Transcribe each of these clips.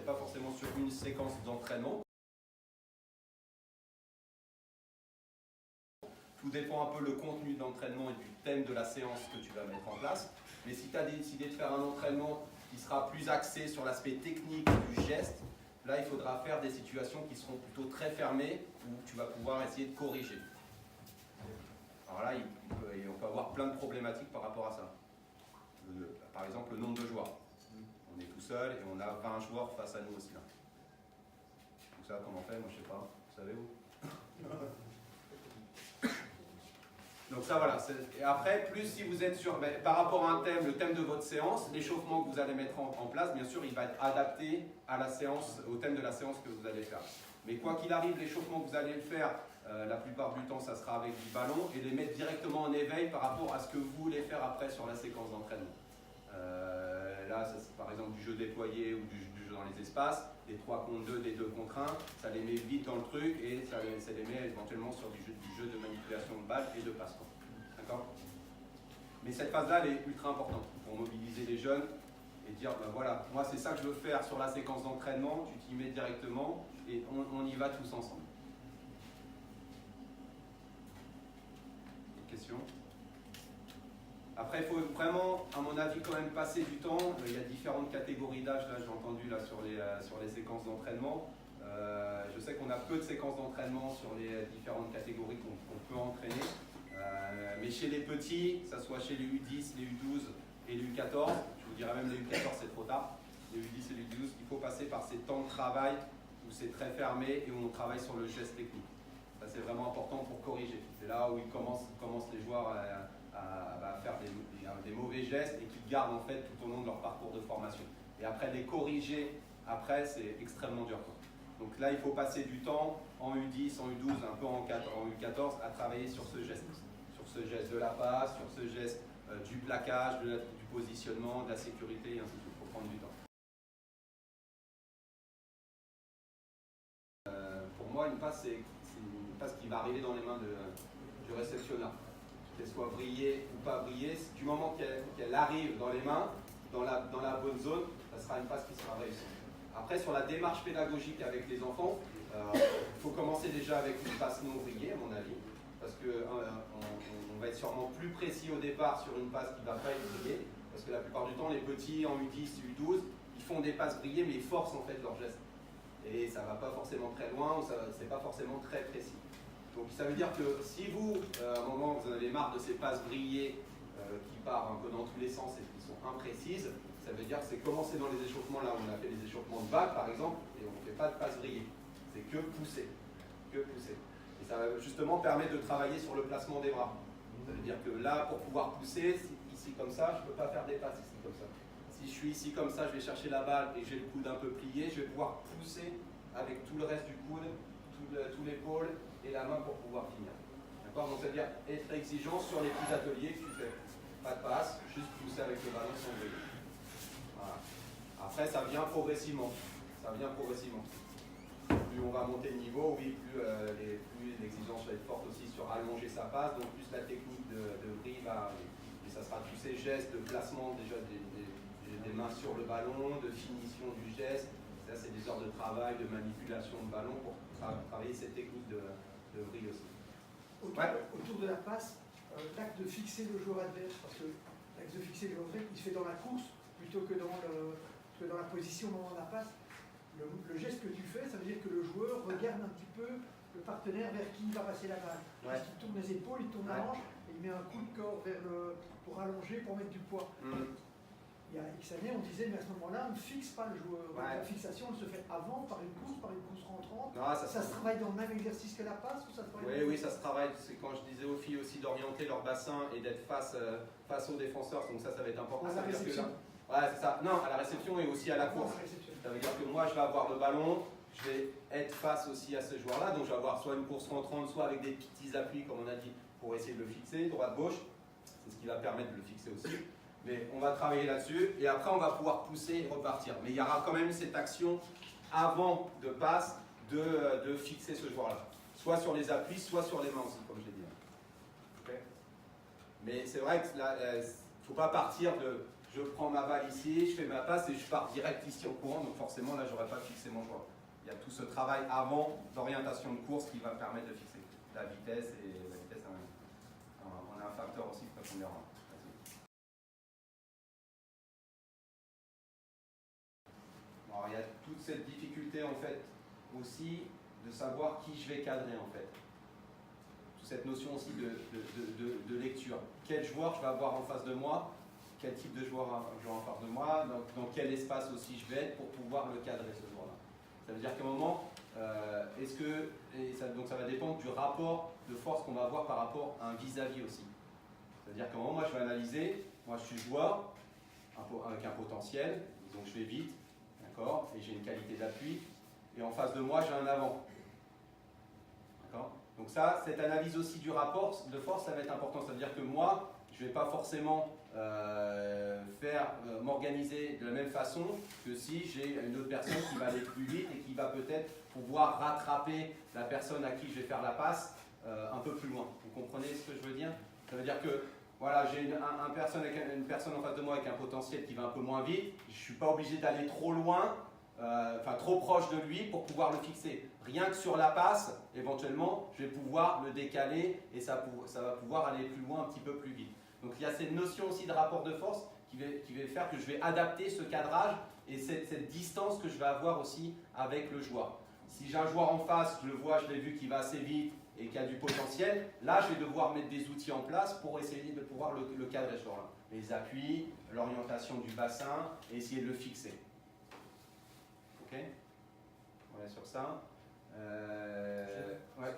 pas forcément sur une séquence d'entraînement. Tout dépend un peu le contenu d'entraînement et du thème de la séance que tu vas mettre en place. Mais si tu as décidé de faire un entraînement qui sera plus axé sur l'aspect technique du geste, là il faudra faire des situations qui seront plutôt très fermées où tu vas pouvoir essayer de corriger. Alors là, on peut avoir plein de problématiques par rapport à ça. Par exemple, le nombre de joueurs. On est tout seul et on a 20 joueurs face à nous aussi là. Donc ça, comment on fait? Moi je sais pas. Vous savez où? Donc ça voilà, et après, plus si vous êtes sur, par rapport à un thème, le thème de votre séance, l'échauffement que vous allez mettre en place, bien sûr, il va être adapté à la séance, au thème de la séance que vous allez faire. Mais quoi qu'il arrive, l'échauffement que vous allez le faire, la plupart du temps, ça sera avec du ballon et les mettre directement en éveil par rapport à ce que vous voulez faire après sur la séquence d'entraînement. Là, c'est par exemple du jeu déployé ou du jeu dans les espaces, des 3 contre 2, des 2 contre 1, ça les met vite dans le truc et ça les met éventuellement sur du jeu de manipulation de balle et de passe. D'accord? Mais cette phase-là, elle est ultra importante pour mobiliser les jeunes et dire, ben voilà, moi c'est ça que je veux faire sur la séquence d'entraînement, tu t'y mets directement et on y va tous ensemble. Des questions? Après, il faut vraiment, à mon avis, quand même passer du temps. Il y a différentes catégories d'âge, là, j'ai entendu là, sur les séquences d'entraînement. Je sais qu'on a peu de séquences d'entraînement sur les différentes catégories qu'on peut entraîner. Mais chez les petits, que ce soit chez les U10, les U12 et les U14, je vous dirais même les U14, c'est trop tard. Les U10 et les U12, il faut passer par ces temps de travail où c'est très fermé et où on travaille sur le geste technique. Ça, c'est vraiment important pour corriger. C'est là où ils commencent les joueurs à faire des mauvais gestes et qu'ils gardent en fait tout au long de leur parcours de formation. Et après les corriger, après c'est extrêmement dur. Donc là il faut passer du temps en U10, en U12, un peu en U14 à travailler sur ce geste. Sur ce geste de la passe, sur ce geste du plaquage, du positionnement, de la sécurité et ainsi de suite. Il faut prendre du temps. Pour moi une passe c'est une passe qui va arriver dans les mains du réceptionneur. Qu'elle soit brillée ou pas brillée, du moment qu'elle arrive dans les mains, dans la bonne zone, ça sera une passe qui sera réussie. Après, sur la démarche pédagogique avec les enfants, il faut commencer déjà avec une passe non brillée, à mon avis, parce qu'on va être sûrement plus précis au départ sur une passe qui ne va pas être brillée, parce que la plupart du temps, les petits en U10, U12, ils font des passes brillées, mais ils forcent en fait leur geste. Et ça ne va pas forcément très loin, ou c'est pas forcément très précis. Donc ça veut dire que si vous, à un moment, vous en avez marre de ces passes brillées qui partent un peu dans tous les sens et qui sont imprécises, ça veut dire que c'est commencer dans les échauffements, là on a fait les échauffements de balle par exemple, et on ne fait pas de passes brillées, c'est que pousser, que pousser. Et ça va justement permettre de travailler sur le placement des bras. Ça veut dire que là, pour pouvoir pousser, ici comme ça, je ne peux pas faire des passes ici comme ça. Si je suis ici comme ça, je vais chercher la balle et j'ai le coude un peu plié, je vais pouvoir pousser avec tout le reste du coude, tout l'épaule et la main pour pouvoir finir. D'accord? Donc, c'est-à-dire être exigeant sur les petits ateliers que tu fais. Pas de passe, juste pousser avec le ballon sans briller. Voilà. Après, ça vient progressivement. Ça vient progressivement. Plus on va monter le niveau, oui, plus l'exigence va être forte aussi sur allonger sa passe, donc plus la technique de brille va arriver. Et ça sera tous ces gestes de placement déjà des mains sur le ballon, de finition du geste. Ça, c'est des heures de travail, de manipulation de ballon pour travailler cette technique de brille aussi. Autour de la passe, l'acte de fixer le joueur adverse, parce que l'acte de fixer le joueur adverse, il se fait dans la course plutôt que dans la position au moment de la passe. Le geste que tu fais, ça veut dire que le joueur regarde un petit peu le partenaire vers qui il va passer la balle. Parce qu'il tourne les épaules, il tourne la hanche, et il met un coup de corps pour allonger, pour mettre du poids. Il y a X années, on disait, mais à ce moment-là, on ne fixe pas le joueur. La fixation, elle se fait avant, par une course rentrante. Non, ça se travaille dans le même exercice que la passe ou ça se travaille Oui, ça se travaille. C'est quand je disais aux filles aussi d'orienter leur bassin et d'être face aux défenseurs. Donc ça va être important. À la réception. C'est ça. Non, à la réception et aussi à la course. Ça veut dire que moi, je vais avoir le ballon, je vais être face aussi à ce joueur-là. Donc je vais avoir soit une course rentrante, soit avec des petits appuis, comme on a dit, pour essayer de le fixer, droite-gauche. C'est ce qui va permettre de le fixer aussi. Mais on va travailler là-dessus et après on va pouvoir pousser et repartir. Mais il y aura quand même cette action avant de passe de fixer ce joueur-là. Soit sur les appuis, soit sur les mains aussi, comme je l'ai dit. Okay. Mais c'est vrai qu'il faut pas partir de je prends ma balle ici, je fais ma passe et je pars direct ici au courant, donc forcément là j'aurais pas fixé mon joueur. Il y a tout ce travail avant d'orientation de course qui va permettre de fixer la vitesse, et la vitesse on a un facteur aussi prépondérant. Alors il y a toute cette difficulté en fait aussi de savoir qui je vais cadrer en fait. Toute cette notion aussi de lecture. Quel joueur je vais avoir en face de moi, quel type de joueur en face de moi, dans quel espace aussi je vais être pour pouvoir le cadrer ce joueur-là. Ça veut dire qu'à un moment, donc ça va dépendre du rapport de force qu'on va avoir par rapport à un vis-à-vis aussi. C'est-à-dire qu'à un moment, moi je vais analyser, moi je suis joueur avec un potentiel, donc je vais vite, d'accord, et j'ai une qualité d'appui, et en face de moi j'ai un avant. D'accord ? Donc ça, cette analyse aussi du rapport de force, ça va être important. Ça veut dire que moi, je ne vais pas forcément m'organiser de la même façon que si j'ai une autre personne qui va aller plus vite et qui va peut-être pouvoir rattraper la personne à qui je vais faire la passe un peu plus loin. Vous comprenez ce que je veux dire ? Ça veut dire que voilà, j'ai une personne en face de moi avec un potentiel qui va un peu moins vite. Je ne suis pas obligé d'aller trop loin, trop proche de lui pour pouvoir le fixer. Rien que sur la passe, éventuellement, je vais pouvoir le décaler et ça va pouvoir aller plus loin, un petit peu plus vite. Donc il y a cette notion aussi de rapport de force qui va faire que je vais adapter ce cadrage et cette distance que je vais avoir aussi avec le joueur. Si j'ai un joueur en face, je le vois, je l'ai vu qui va assez vite et qui a du potentiel, là je vais devoir mettre des outils en place pour essayer de pouvoir le cadrer ce joueur-là. Les appuis, l'orientation du bassin et essayer de le fixer. Ok ? On est sur ça. Ouais.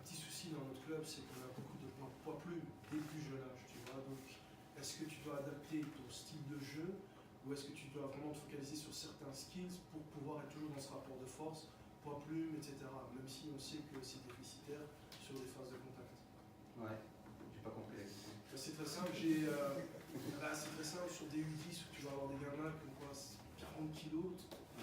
Petit souci dans notre club, c'est qu'on a beaucoup de poids plumes dès le plus jeune âge, tu vois. Donc, est-ce que tu dois adapter ton style de jeu ou est-ce que tu dois vraiment te focaliser sur certains skills pour pouvoir être toujours dans ce rapport de force, poids plume, etc. Même si on sait que c'est déficitaire sur des phases de contact. Ouais, j'ai pas compris la question. C'est très simple, c'est très simple sur des U10 où tu vas avoir des gamins qui ont 40 kg,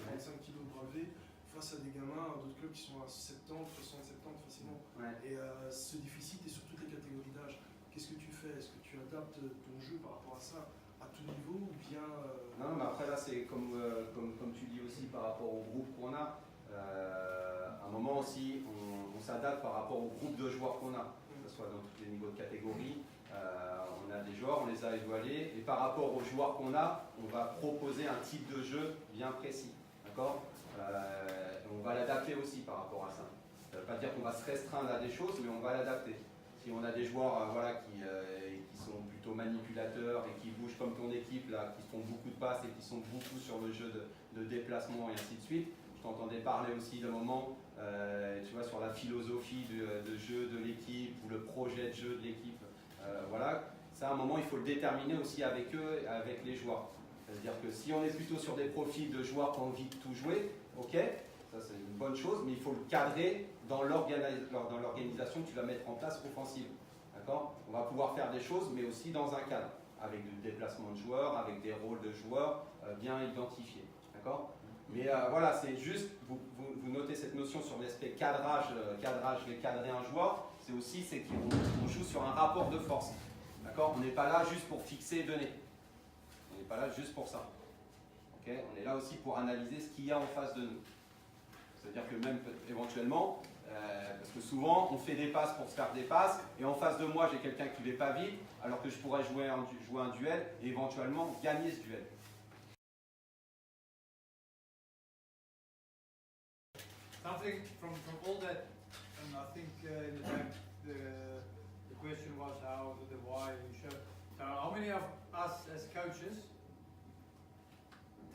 35 kg de bras levés, face à des gamins d'autres clubs qui sont à 70, 60, 70 facilement. Ouais. Et ce déficit est sur toutes les catégories d'âge. Qu'est-ce que tu fais? Est-ce que tu adaptes ton jeu par rapport à ça à tout niveau ou bien Non, mais après là c'est comme tu dis aussi par rapport au groupe qu'on a. À un moment aussi, on s'adapte par rapport au groupe de joueurs qu'on a, que ce soit dans tous les niveaux de catégorie. On a des joueurs, on les a évalués, et par rapport aux joueurs qu'on a, on va proposer un type de jeu bien précis. D'accord ? On va l'adapter aussi par rapport à ça. Ça ne veut pas dire qu'on va se restreindre à des choses, mais on va l'adapter. Si on a des joueurs qui sont plutôt manipulateurs et qui bougent comme ton équipe, là, qui font beaucoup de passes et qui sont beaucoup sur le jeu de déplacement et ainsi de suite, je t'entendais parler aussi d'un moment tu vois, sur la philosophie de jeu de l'équipe ou le projet de jeu de l'équipe. Voilà, ça à un moment il faut le déterminer aussi avec eux, avec les joueurs. C'est-à-dire que si on est plutôt sur des profils de joueurs qui ont envie de tout jouer, ok, ça c'est une bonne chose, mais il faut le cadrer dans l'organisation que tu vas mettre en place offensive. D'accord ? On va pouvoir faire des choses, mais aussi dans un cadre, avec du déplacement de joueurs, avec des rôles de joueurs bien identifiés. D'accord ? Mais voilà, c'est juste, vous notez cette notion sur l'aspect cadrage, je vais cadrer un joueur, c'est aussi qu'on joue sur un rapport de force. D'accord ? On n'est pas là juste pour fixer et donner. On n'est pas là juste pour ça. Okay ? On est là aussi pour analyser ce qu'il y a en face de nous. C'est-à-dire que même éventuellement, parce que souvent on fait des passes pour se faire des passes, et en face de moi j'ai quelqu'un qui ne va pas vite, alors que je pourrais jouer un duel et éventuellement gagner ce duel. Something from all that, and I think in the back the question was how, the why, you show. So how many of us as coaches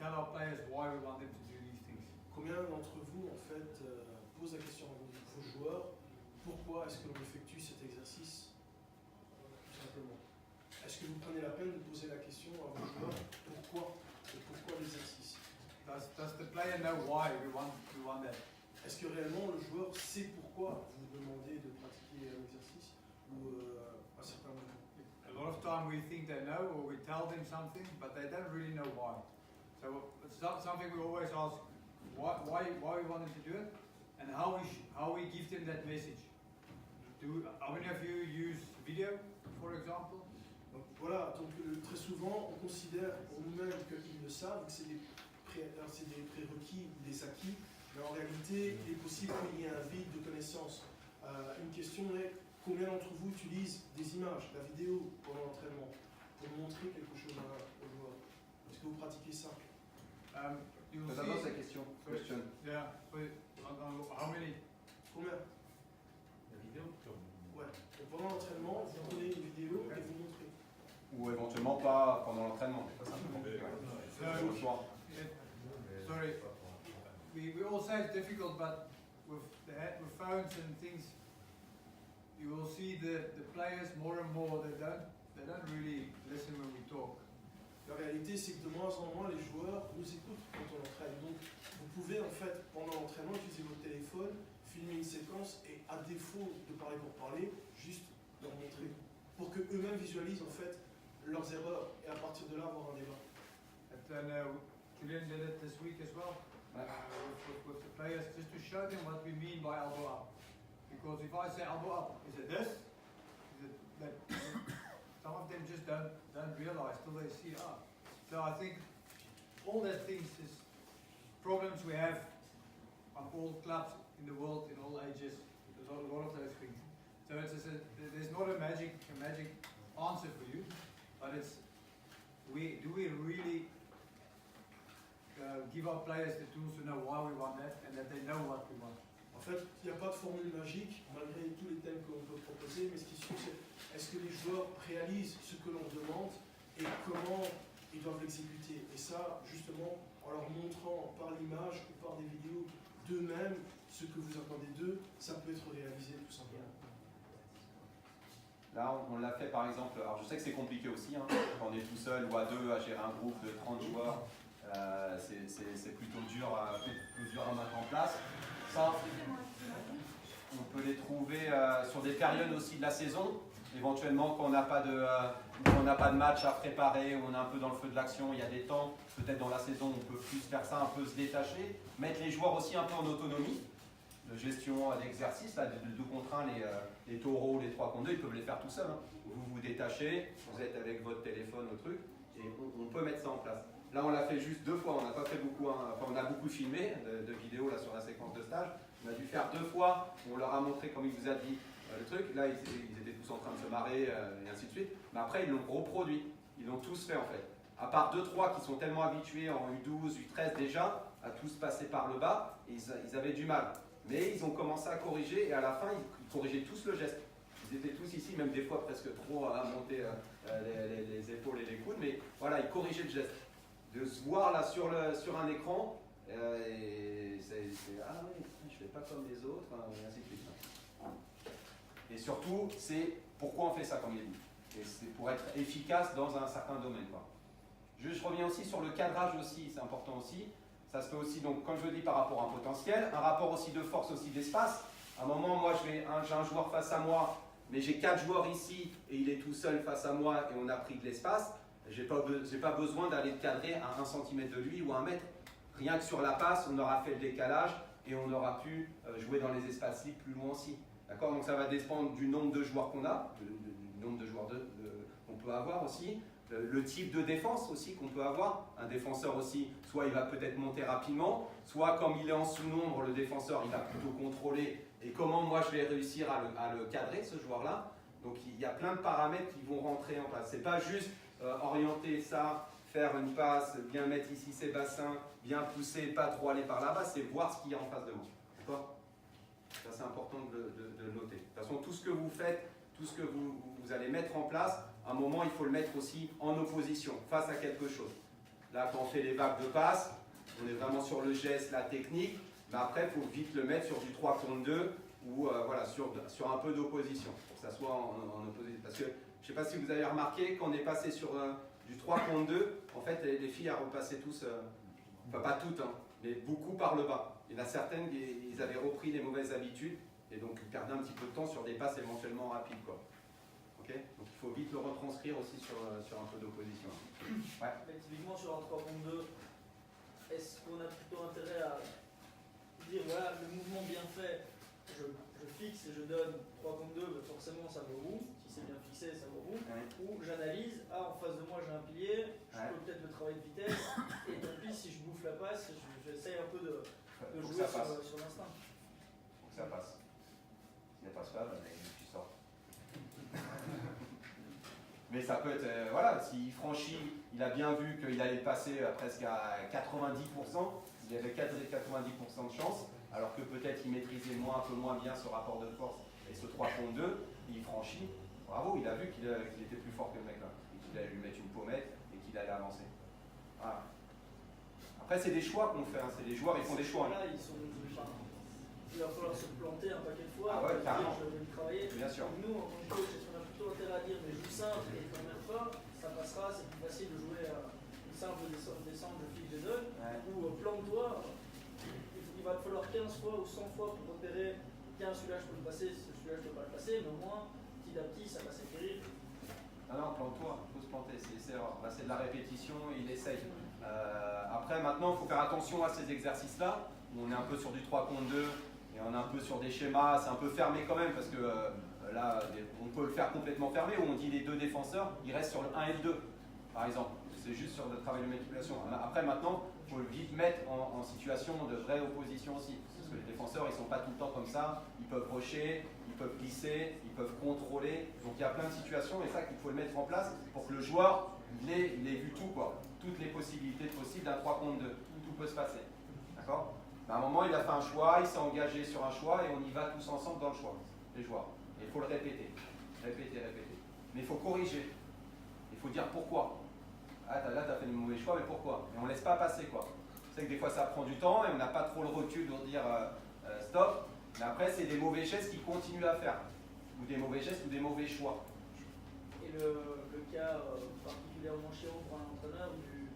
tell our players why we want them to do these things? Combien d'entre vous en fait posent la question à vos joueurs, pourquoi est-ce que l'on effectue cet exercice tout simplement? Est-ce que vous prenez la peine de poser la question à vos joueurs, pourquoi l'exercice? Does the player know why we want that? Est-ce que réellement le joueur sait pourquoi vous demandez de pratiquer un exercice ou un certain moment? A lot of time we think they know or we tell them something, but they don't really know why. So it's not something we always ask why we want them to do it and how we give them that message. How many of you use video, for example? Donc voilà, donc très souvent on considère pour nous-mêmes qu'ils le savent, que c'est des prérequis ou des acquis, mais en réalité il est possible qu'il y ait un vide de connaissances. Une question est combien d'entre vous utilisent des images, la vidéo pendant l'entraînement pour montrer quelque chose au joueur? Est-ce que vous pratiquez ça? You will D'abord, see, sa question. Question. yeah, but how many? Combien? La vidéo. Ouais. Donc pendant l'entraînement, vous prenez une vidéo et vous montrez. Ou éventuellement pas pendant l'entraînement, mais pas simplement. So, Le soir. sorry, we all say it's difficult, but with with phones and things, you will see the players more and more. They don't really listen when we talk. La réalité, c'est que de moins en moins, les joueurs nous écoutent quand on entraîne. Donc, vous pouvez en fait, pendant l'entraînement, utiliser votre téléphone, filmer une séquence et, à défaut de parler pour parler, juste leur montrer. Pour qu'eux-mêmes visualisent en fait leurs erreurs et à partir de là, avoir un débat. And then Julian did it this week as well with the players, just to show them what we mean by elbow up. Because if I say elbow up, is it this? Is it that? Some of them just don't realize till they see up. So I think all that things is problems we have on all clubs in the world in all ages. There's a lot of those things. So there's not a magic answer for you, but it's do we really give our players the tools to know why we want that and that they know what we want. En fait, il n'y a pas de formule magique, malgré tous les thèmes que l'on peut proposer, mais ce qui est sûr, c'est est-ce que les joueurs réalisent ce que l'on demande et comment ils doivent l'exécuter. Et ça, justement, en leur montrant par l'image ou par des vidéos d'eux-mêmes ce que vous attendez d'eux, ça peut être réalisé tout simplement. Là, on l'a fait par exemple, alors je sais que c'est compliqué aussi, hein, quand on est tout seul ou à deux à gérer un groupe de 30 joueurs, c'est plutôt dur à mettre en place. Ça, on peut les trouver sur des périodes aussi de la saison, éventuellement quand on n'a pas de match à préparer, où on est un peu dans le feu de l'action, il y a des temps, peut-être dans la saison on peut plus faire ça, un peu se détacher, mettre les joueurs aussi un peu en autonomie, de gestion d'exercice, là, de 2 contre 1, les taureaux, les 3 contre 2, ils peuvent les faire tout seuls. Hein. Vous vous détachez, vous êtes avec votre téléphone au truc, et on peut mettre ça en place. Là, on l'a fait juste 2 fois, on n'a pas fait beaucoup, hein. Enfin, on a beaucoup filmé de vidéos là, sur la séquence de stage. On a dû faire 2 fois, on leur a montré comme il vous a dit le truc. Là, ils étaient tous en train de se marrer et ainsi de suite. Mais après, ils l'ont reproduit, ils l'ont tous fait en fait. À part 2-3 qui sont tellement habitués en U12, U13 déjà, à tous passer par le bas, ils avaient du mal. Mais ils ont commencé à corriger et à la fin, ils corrigeaient tous le geste. Ils étaient tous ici, même des fois presque trop à monter les épaules et les coudes, mais voilà, ils corrigeaient le geste. De se voir là sur un écran, et c'est ah oui, je ne fais pas comme les autres, et ainsi de suite. Et surtout, c'est pourquoi on fait ça comme il dit. Et c'est pour être efficace dans un certain domaine. Quoi. Je reviens aussi sur le cadrage aussi, c'est important aussi. Ça se fait aussi, donc, comme je le dis, par rapport à un potentiel, un rapport aussi de force, aussi d'espace. À un moment, moi, j'ai un joueur face à moi, mais j'ai 4 joueurs ici, et il est tout seul face à moi, et on a pris de l'espace. Je n'ai pas besoin d'aller le cadrer à 1 cm de lui ou à 1 mètre. Rien que sur la passe, on aura fait le décalage, et on aura pu jouer dans les espaces libres plus loin aussi. D'accord ? Donc ça va dépendre du nombre de joueurs qu'on a, du nombre de joueurs qu'on peut avoir aussi. Le type de défense aussi qu'on peut avoir. Un défenseur aussi, soit il va peut-être monter rapidement, soit comme il est en sous-nombre, le défenseur il va plutôt contrôler. Et comment moi je vais réussir à le cadrer, ce joueur-là. Donc il y a plein de paramètres qui vont rentrer en place. C'est pas juste orienter ça, faire une passe, bien mettre ici ses bassins, bien pousser, pas trop aller par là-bas, c'est voir ce qu'il y a en face de moi. D'accord ? Ça c'est important de le noter. De toute façon, tout ce que vous faites, tout ce que vous allez mettre en place, à un moment, il faut le mettre aussi en opposition, face à quelque chose. Là, quand on fait les vagues de passe, on est vraiment sur le geste, la technique, mais après, il faut vite le mettre sur du 3 contre 2 ou voilà, sur un peu d'opposition, pour que ça soit en opposition. Parce que, je ne sais pas si vous avez remarqué, quand on est passé sur du 3 contre 2, en fait, les filles, elles repassaient tous, enfin pas toutes, hein, mais beaucoup par le bas. Il y en a certaines, ils avaient repris les mauvaises habitudes, et donc ils perdaient un petit peu de temps sur des passes éventuellement rapides, quoi. Okay, donc il faut vite le retranscrire aussi sur un peu d'opposition. Ouais. Mais typiquement sur un 3 contre 2, est-ce qu'on a plutôt intérêt à dire voilà, le mouvement bien fait, je fixe et je donne 3 contre 2, mais forcément ça me roule, si c'est bien fixé, ça vaut bon. Ouais. Ou j'analyse, en face de moi j'ai un pilier, je Ouais. peux peut-être le travailler de vitesse, et tant pis si je bouffe la passe, j'essaye un peu de Faut que jouer ça passe. sur l'instinct. Faut que ça passe. Si ça passe pas, ben, tu sors. Mais ça peut être, voilà, s'il franchit, il a bien vu qu'il allait passer presque à 90%, il y avait 90% de chance, alors que peut-être il maîtrisait un peu moins bien ce rapport de force et ce 3 contre 2, il franchit, bravo, il a vu qu'il était plus fort que le mec là, et qu'il allait lui mettre une pommette et qu'il allait avancer. Voilà. Après, c'est des choix qu'on fait, hein. C'est des joueurs, ils font des choix. Là, ils sont, il va falloir se planter un paquet de fois, Ah ouais, dire, carrément. je vais le travailler. Bien sûr. Nous, en tant que coach, on a plutôt intérêt à dire, mais joue simple et t'emmerdes pas, ça passera, c'est plus facile de jouer une simple descente, je file, je donne, Ouais. ou plante-toi, il va te falloir 15 fois ou 100 fois pour repérer, tiens, celui-là je peux le passer, celui-là je peux pas le passer, mais au moins, petit à petit, ça va s'acquérir. Non, plante-toi, il faut se planter, c'est erreur. Là, c'est de la répétition, il essaye. Après, maintenant, il faut faire attention à ces exercices-là, où on est un peu sur du 3 contre 2, et on est un peu sur des schémas, c'est un peu fermé quand même, parce que là, on peut le faire complètement fermé, où on dit les deux défenseurs, ils restent sur le 1 et le 2, par exemple. C'est juste sur le travail de manipulation. Après, maintenant, il faut vite mettre en situation de vraie opposition aussi, parce que les défenseurs, ils ne sont pas tout le temps comme ça, ils peuvent rusher, ils peuvent glisser, ils peuvent contrôler, donc il y a plein de situations, et ça, qu'il faut le mettre en place pour que le joueur, il ait vu tout, quoi. Toutes les possibilités possibles d'un 3 contre 2, tout peut se passer, d'accord? À un moment, il a fait un choix, il s'est engagé sur un choix et on y va tous ensemble dans le choix, les joueurs. Et il faut le répéter, répéter. Mais il faut corriger. Il faut dire pourquoi. Ah, là, tu as fait le mauvais choix, mais pourquoi? Et on ne laisse pas passer, quoi. C'est que des fois, ça prend du temps et on n'a pas trop le recul pour dire stop. Mais après, c'est des mauvais gestes qui continuent à faire. Ou des mauvais gestes ou des mauvais choix. Et le cas particulièrement chiant pour un entraîneur du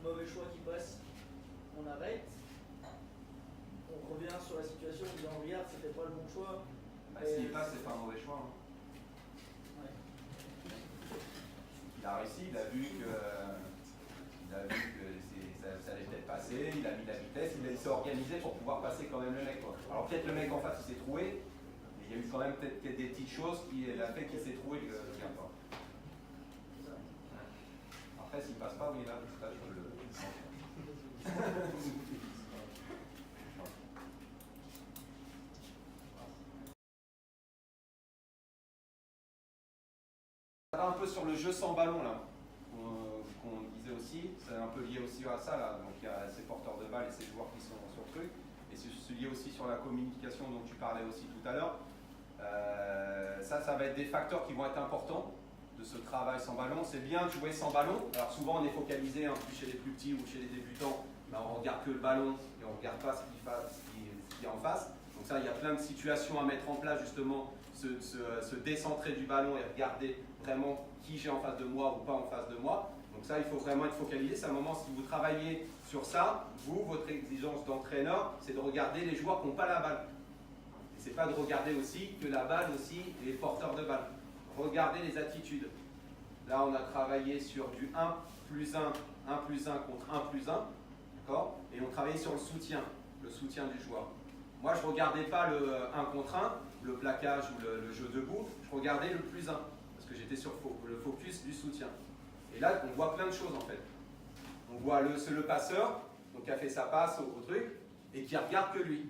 mauvais choix qui passe, on arrête, on revient sur la situation, on dit regarde, c'était pas le bon choix. S'il passe, c'est pas un mauvais choix. Hein. Ouais. Il a réussi, il a vu que ça allait peut-être passer, il a mis la vitesse, il s'est organisé pour pouvoir passer quand même le mec, quoi. Alors peut-être le mec en face il s'est troué, mais il y a eu quand même peut-être des petites choses qui a fait qu'il s'est troué le gars, quoi. Après s'il passe pas, oui là je peux le. Ça va un peu sur le jeu sans ballon là, qu'on disait aussi, c'est un peu lié aussi à ça là, donc il y a ces porteurs de balles et ces joueurs qui sont sur le truc, et c'est lié aussi sur la communication dont tu parlais aussi tout à l'heure. Ça va être des facteurs qui vont être importants de ce travail sans ballon. C'est bien de jouer sans ballon, alors souvent on est focalisé hein, plus chez les plus petits ou chez les débutants, ben, on regarde que le ballon et on ne regarde pas ce qu'il y a en face. Donc ça, il y a plein de situations à mettre en place justement, se décentrer du ballon et regarder vraiment qui j'ai en face de moi ou pas en face de moi. Donc ça, il faut vraiment être focalisé. C'est un moment, si vous travaillez sur ça, votre exigence d'entraîneur, c'est de regarder les joueurs qui n'ont pas la balle. Et c'est pas de regarder aussi que la balle aussi et les porteurs de balle. Regardez les attitudes. Là, on a travaillé sur du 1 plus 1, 1 plus 1 contre 1 plus 1, d'accord? Et on travaillait sur le soutien du joueur. Moi, je ne regardais pas le 1 contre 1, le plaquage ou le jeu debout, je regardais le plus 1, parce que j'étais sur le focus du soutien. Et là, on voit plein de choses en fait. On voit le passeur, donc qui a fait sa passe au truc, et qui regarde que lui.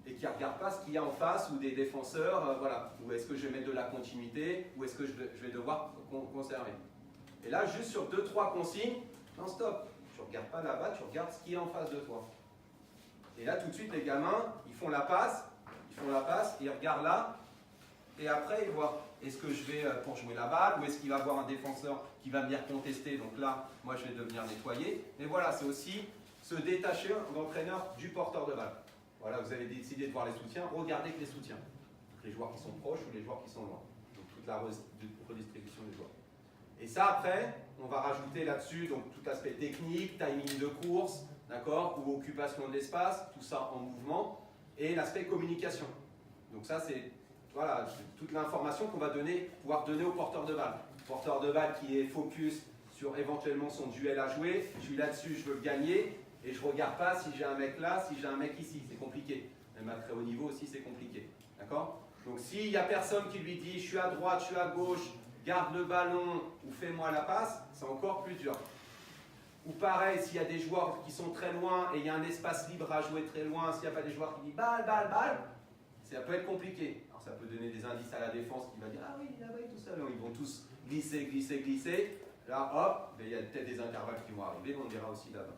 Et qui ne regarde pas ce qu'il y a en face ou des défenseurs, voilà. Ou est-ce que je vais mettre de la continuité, ou est-ce que je vais devoir conserver. Et là, juste sur 2-3 consignes, non stop, tu ne regardes pas là-bas, tu regardes ce qui est en face de toi. Et là, tout de suite, les gamins, ils font la passe, ils regardent là, et après, ils voient, est-ce que je vais pour jouer la balle, ou est-ce qu'il va y avoir un défenseur qui va venir contester, donc là, moi, je vais devenir nettoyer. Mais voilà, c'est aussi se détacher d'entraîneur du porteur de balle. Voilà, vous avez décidé de voir les soutiens, regardez que les soutiens. Donc, les joueurs qui sont proches ou les joueurs qui sont loin. Donc toute la redistribution des joueurs. Et ça, après, on va rajouter là-dessus donc tout l'aspect technique, timing de course, d'accord, ou occupation de l'espace, tout ça en mouvement, et l'aspect communication. Donc ça, c'est voilà, toute l'information qu'on va pouvoir donner au porteur de balle. Porteur de balle qui est focus sur éventuellement son duel à jouer, je suis là-dessus, je veux le gagner, et je ne regarde pas si j'ai un mec là, si j'ai un mec ici, c'est compliqué. Même à très haut niveau aussi, c'est compliqué. D'accord? Donc s'il n'y a personne qui lui dit je suis à droite, je suis à gauche, garde le ballon ou fais-moi la passe, c'est encore plus dur. Ou pareil, s'il y a des joueurs qui sont très loin et il y a un espace libre à jouer très loin, s'il n'y a pas des joueurs qui disent balle, balle, balle, ça peut être compliqué. Alors ça peut donner des indices à la défense qui va dire ah oui, là-bas et tout ça. Donc, ils vont tous glisser, glisser, glisser. Là, hop, il y a peut-être des intervalles qui vont arriver, on dira aussi là-bas.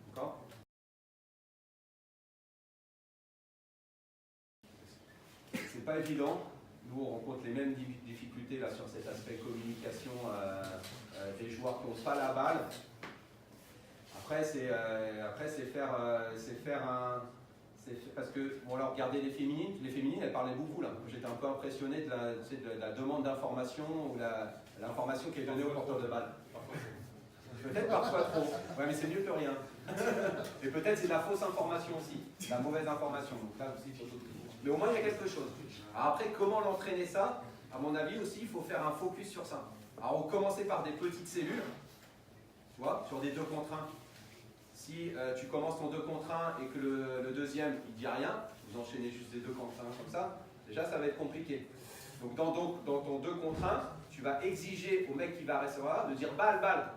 D'accord ? C'est pas évident. Nous, on rencontre les mêmes difficultés là, sur cet aspect communication des joueurs qui n'osent pas la balle. Après, c'est faire un. Parce que, bon, alors, regardez les féminines, elles parlaient beaucoup là. J'étais un peu impressionné de la demande d'information ou l'information qui est donnée au porteur de balle. Peut-être parfois trop. Ouais, mais c'est mieux que rien. Et peut-être c'est de la fausse information aussi, de la mauvaise information. Donc là aussi, mais au moins il y a quelque chose. Alors après, comment l'entraîner ça? À mon avis aussi, il faut faire un focus sur ça. Alors on commençait par des petites cellules, tu vois, sur des 2 contre 1. Si tu commences ton 2 contre 1 et que le deuxième il dit rien, vous enchaînez juste des 2 contre 1 comme ça, déjà ça va être compliqué. Donc dans ton 2 contre 1, tu vas exiger au mec qui va recevoir de dire balle, balle.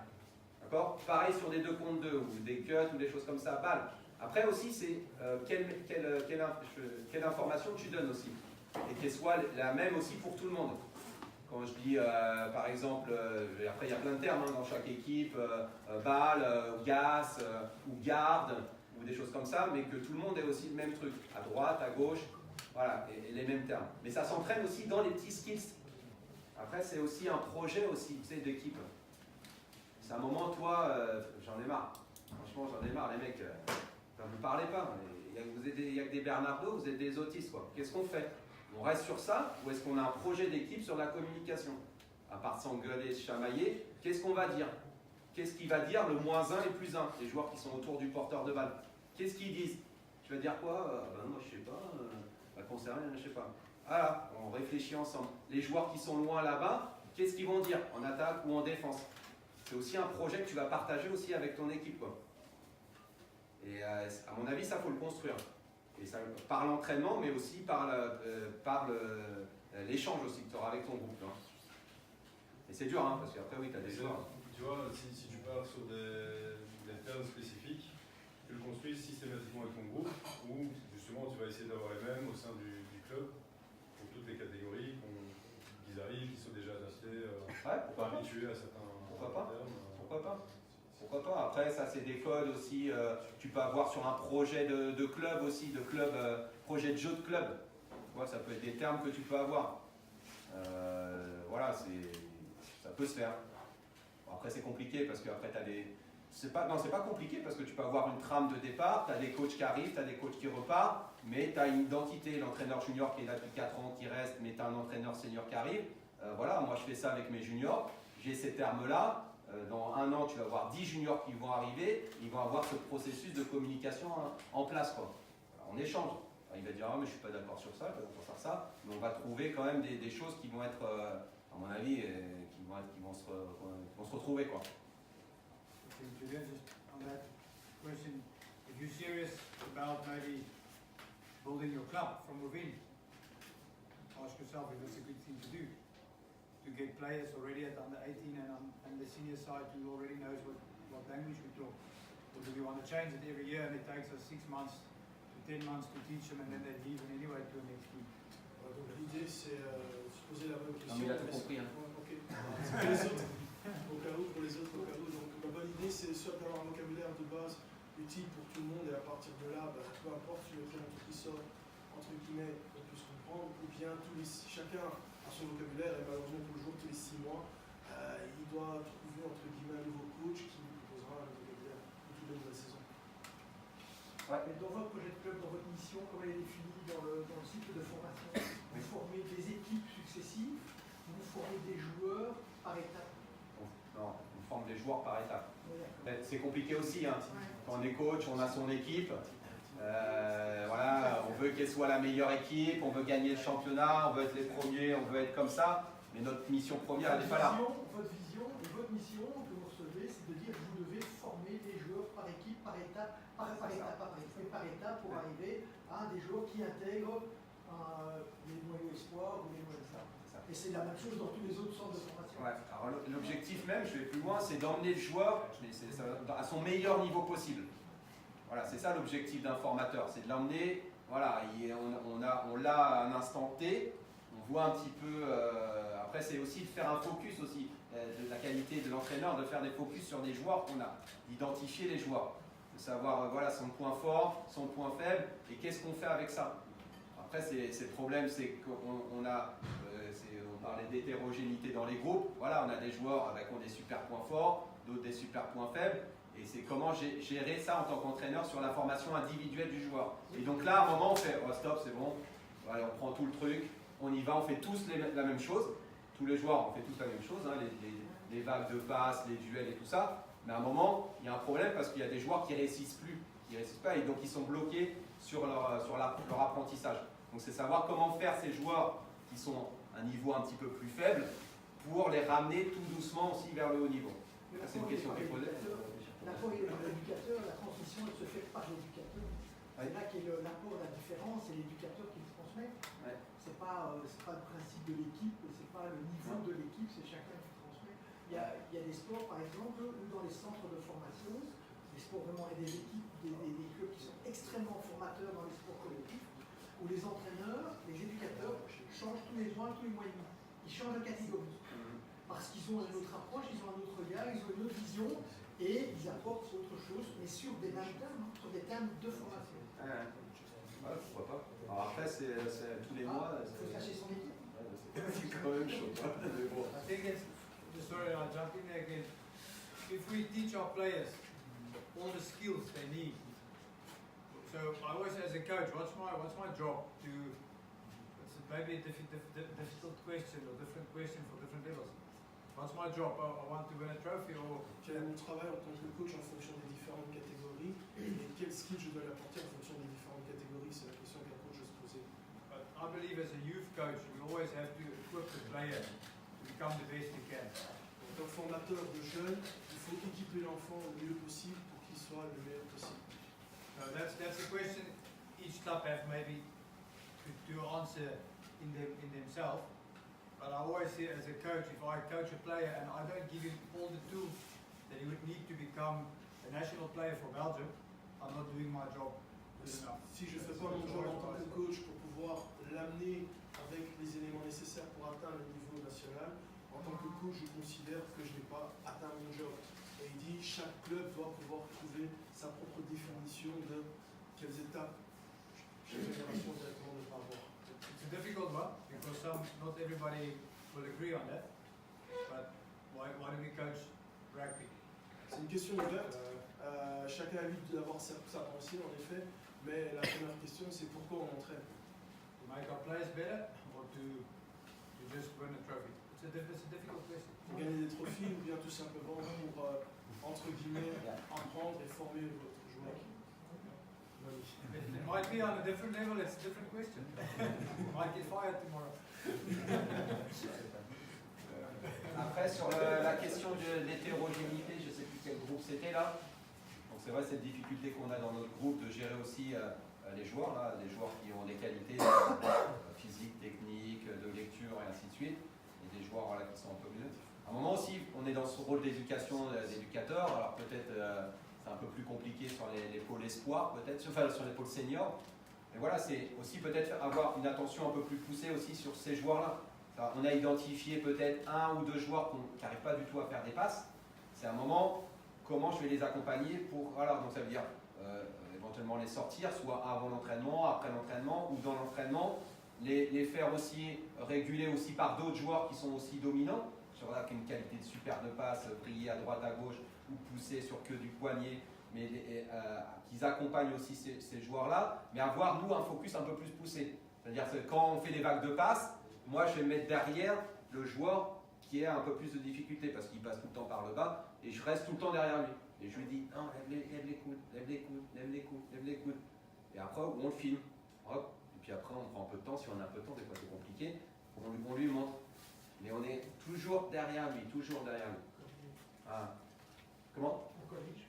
D'accord ? Pareil sur des 2 contre 2 ou des cuts ou des choses comme ça, balle. Après aussi, c'est quelle information tu donnes aussi. Et qu'elle soit la même aussi pour tout le monde. Quand je dis, par exemple, après il y a plein de termes dans chaque équipe, balle, gas, ou garde, ou des choses comme ça, mais que tout le monde ait aussi le même truc. À droite, à gauche, voilà, et les mêmes termes. Mais ça s'entraîne aussi dans les petits skills. Après, c'est aussi un projet aussi, tu sais, d'équipe. C'est un moment, toi, j'en ai marre. Franchement, j'en ai marre, les mecs. Vous ne parlez pas. Il y a que des Bernardo, vous êtes des autistes, quoi. Qu'est-ce qu'on fait? On reste sur ça ou est-ce qu'on a un projet d'équipe sur la communication? À part s'engueuler, se chamailler, qu'est-ce qu'on va dire? Qu'est-ce qu'il va dire le -1 et +1? Les joueurs qui sont autour du porteur de balle. Qu'est-ce qu'ils disent? Tu vas dire quoi? Moi, je sais pas. Concerné, je sais pas. Voilà, on réfléchit ensemble. Les joueurs qui sont loin là-bas, qu'est-ce qu'ils vont dire? En attaque ou en défense? C'est aussi un projet que tu vas partager aussi avec ton équipe, quoi. Et à mon avis, ça, faut le construire. Et ça, par l'entraînement, mais aussi par l'échange aussi que tu auras avec ton groupe. Hein. Et c'est dur, hein, parce qu'après, oui, tu as des joueurs. Tu vois, si tu pars sur des termes spécifiques, tu le construis systématiquement avec ton groupe, où justement tu vas essayer d'avoir les mêmes au sein du club, pour toutes les catégories, qu'ils arrivent, qu'ils sont déjà adaptés, habitués à certains termes. Pourquoi pas? Pourquoi pas? Après, ça, c'est des codes aussi. Tu peux avoir sur un projet de club aussi, projet de jeu de club. Tu vois, ça peut être des termes que tu peux avoir. Voilà, ça peut se faire. Bon, après, c'est compliqué parce qu'après, tu as des. C'est pas compliqué parce que tu peux avoir une trame de départ, tu as des coachs qui arrivent, tu as des coachs qui repartent, mais tu as une identité. L'entraîneur junior qui est là depuis 4 ans qui reste, mais tu as un entraîneur senior qui arrive. Voilà, moi, je fais ça avec mes juniors. J'ai ces termes-là. Dans 1 an, tu vas avoir 10 juniors qui vont arriver, ils vont avoir ce processus de communication en place, quoi. Alors, on échange. Alors, il va dire, ah, mais je ne suis pas d'accord sur ça, on va faire ça, mais on va trouver quand même des choses qui vont être, à mon avis, qui vont se retrouver, quoi. Okay, Julian, just on that question, if you're serious about maybe building your club from within, ask yourself if it's a good thing to do. To get players already at under 18 and the senior side who already knows what language we talk. Or do we want to change it every year and it takes us 6 months to 10 months to teach them and then they leave and anyway to the next team? Donc l'idée c'est se poser la bonne question. Non mais il a tout compris. Hein. Okay. Pour les autres, pour les autres. Donc la bonne idée c'est soit d'avoir un vocabulaire de base utile pour tout le monde et à partir de là, peu importe le terme qui sort, entre guillemets, on puisse comprendre, ou bien chacun a son vocabulaire et malheureusement toujours tous les 6 mois, il doit trouver entre guillemets un nouveau coach qui lui proposera un vocabulaire pour toute la nouvelle saison. Ouais. Mais dans votre projet de club, dans votre mission, comment elle est définie dans le cycle de formation? Vous formez des équipes successives, vous formez des joueurs par étape? Non, on forme des joueurs par étape. Ouais, c'est compliqué aussi. Hein. Quand on est coach, on a son équipe. Voilà, on veut qu'elle soit la meilleure équipe, on veut gagner le championnat, on veut être les premiers, on veut être comme ça. Mais notre mission première, elle n'est pas là. Votre vision et votre mission que vous recevez, c'est de dire que vous devez former des joueurs par équipe, par étape, par étape pour arriver à des joueurs qui intègrent les noyaux espoirs ou les noyaux C'est ça. Et c'est la même chose dans tous les autres centres de formation. Ouais. Alors l'objectif même, je vais plus loin, c'est d'emmener le joueur à son meilleur niveau possible. Voilà, c'est ça l'objectif d'un formateur, c'est de l'emmener. Voilà, on l'a à un instant T. On voit un petit peu. Après, c'est aussi de faire un focus aussi de la qualité de l'entraîneur, de faire des focus sur des joueurs qu'on a, d'identifier les joueurs, de savoir voilà son point fort, son point faible, et qu'est-ce qu'on fait avec ça. Après, c'est le problème, c'est qu'on a, on parlait d'hétérogénéité dans les groupes. Voilà, on a des joueurs qui ont des super points forts, d'autres des super points faibles. Et c'est comment gérer ça en tant qu'entraîneur sur la formation individuelle du joueur. Et donc là, à un moment, on fait oh, stop, c'est bon, allez, on prend tout le truc, on y va, on fait tous la même chose. Tous les joueurs, on fait tous la même chose, hein, les vagues de passes, les duels et tout ça. Mais à un moment, il y a un problème parce qu'il y a des joueurs qui ne réussissent plus, qui réussissent pas, et donc ils sont bloqués sur leur apprentissage. Donc c'est savoir comment faire ces joueurs qui sont à un niveau un petit peu plus faible pour les ramener tout doucement aussi vers le haut niveau. Ça, c'est une question qui est posée. L'apport de l'éducateur, la transmission, elle se fait par l'éducateur. C'est là qu'est l'apport, la différence, c'est l'éducateur qui le transmet. Ouais. C'est pas le principe de l'équipe, c'est pas le niveau de l'équipe, c'est chacun qui transmet. Il y a des sports, par exemple, où dans les centres de formation, des sports vraiment et des équipes, des clubs qui sont extrêmement formateurs dans les sports collectifs, où les entraîneurs, les éducateurs changent tous les mois et demi. Ils changent de catégorie. Parce qu'ils ont une autre approche, ils ont un autre regard, ils ont une autre vision. Et ils apportent autre chose, mais sur des mêmes thèmes, sur des thèmes de formation. Ouais, pourquoi pas. Alors après, c'est tous les mois. Il faut cacher son équipe. C'est quand même chaud. Mais bon. I think it's, sorry, I'll jump in there again. If we teach our players all the skills they need, so I always, as a coach, what's my job to? It's maybe a difficult question or different question for different levels. What's my job? I want to win a trophy or. Quel est mon travail en tant que coach en fonction des différentes catégories et quel skill je dois lui apporter en fonction des différentes catégories? C'est la question qu'un coach doit se poser. But I believe as a youth coach, we always have to equip the player to become the best he can. En tant que formateur de jeunes, il faut équiper l'enfant le mieux possible pour qu'il soit le meilleur possible. So that's a question each club have maybe to answer in themselves. But I always see as a coach, if I coach a player and I don't give him all the tools that he would need to become a national player for Belgium, I'm not doing my job good enough. Si je ne fais pas mon job en tant que coach pour pouvoir l'amener avec les éléments nécessaires pour atteindre le niveau national, en tant que coach, je considère que je n'ai pas atteint mon job. Et il dit chaque club doit pouvoir trouver sa propre définition de quelles étapes chaque génération directement devra avoir. It's a difficult one because not everybody will agree on that. But why do we coach rugby? C'est une question ouverte. Chacun a envie d'avoir sa pensée, en effet. Mais la première question, c'est pourquoi on entraîne. To make our players better or to just win a trophy? It's a difficult question. Pour gagner des trophées ou bien tout simplement pour, entre guillemets, apprendre et former votre joueur. It might be on a different level, it's a different question. Might get fired tomorrow. Après, sur la question de l'hétérogénéité, je ne sais plus quel groupe c'était là. Donc c'est vrai cette difficulté qu'on a dans notre groupe de gérer aussi les joueurs, là, les joueurs qui ont des qualités physiques, techniques, de lecture et ainsi de suite, et des joueurs voilà, qui sont un peu mieux. À un moment aussi, on est dans ce rôle d'éducation, d'éducateur, alors peut-être c'est un peu plus compliqué sur les pôles espoirs, peut-être, enfin sur les pôles seniors. Mais voilà, c'est aussi peut-être avoir une attention un peu plus poussée aussi sur ces joueurs-là. On a identifié peut-être un ou deux joueurs qui n'arrivent pas du tout à faire des passes. C'est un moment, comment je vais les accompagner pour, voilà, donc ça veut dire éventuellement les sortir, soit avant l'entraînement, après l'entraînement ou dans l'entraînement, les faire aussi réguler aussi par d'autres joueurs qui sont aussi dominants, sur là, qui ont une qualité de super de passe, briller à droite, à gauche ou pousser sur que du poignet, mais qu'ils accompagnent aussi ces joueurs-là, mais avoir nous un focus un peu plus poussé. C'est-à-dire que quand on fait des vagues de passes, moi je vais mettre derrière le joueur qui a un peu plus de difficulté parce qu'il passe tout le temps par le bas et je reste tout le temps derrière lui. Et je lui dis non, lève les coudes, lève les coudes, lève les coudes, lève les coudes. Et après on le filme. Hop. Et puis après on prend un peu de temps, si on a un peu de temps, des fois c'est compliqué, on lui montre. Mais on est toujours derrière lui, toujours derrière lui. Ah. Comment? On corrige.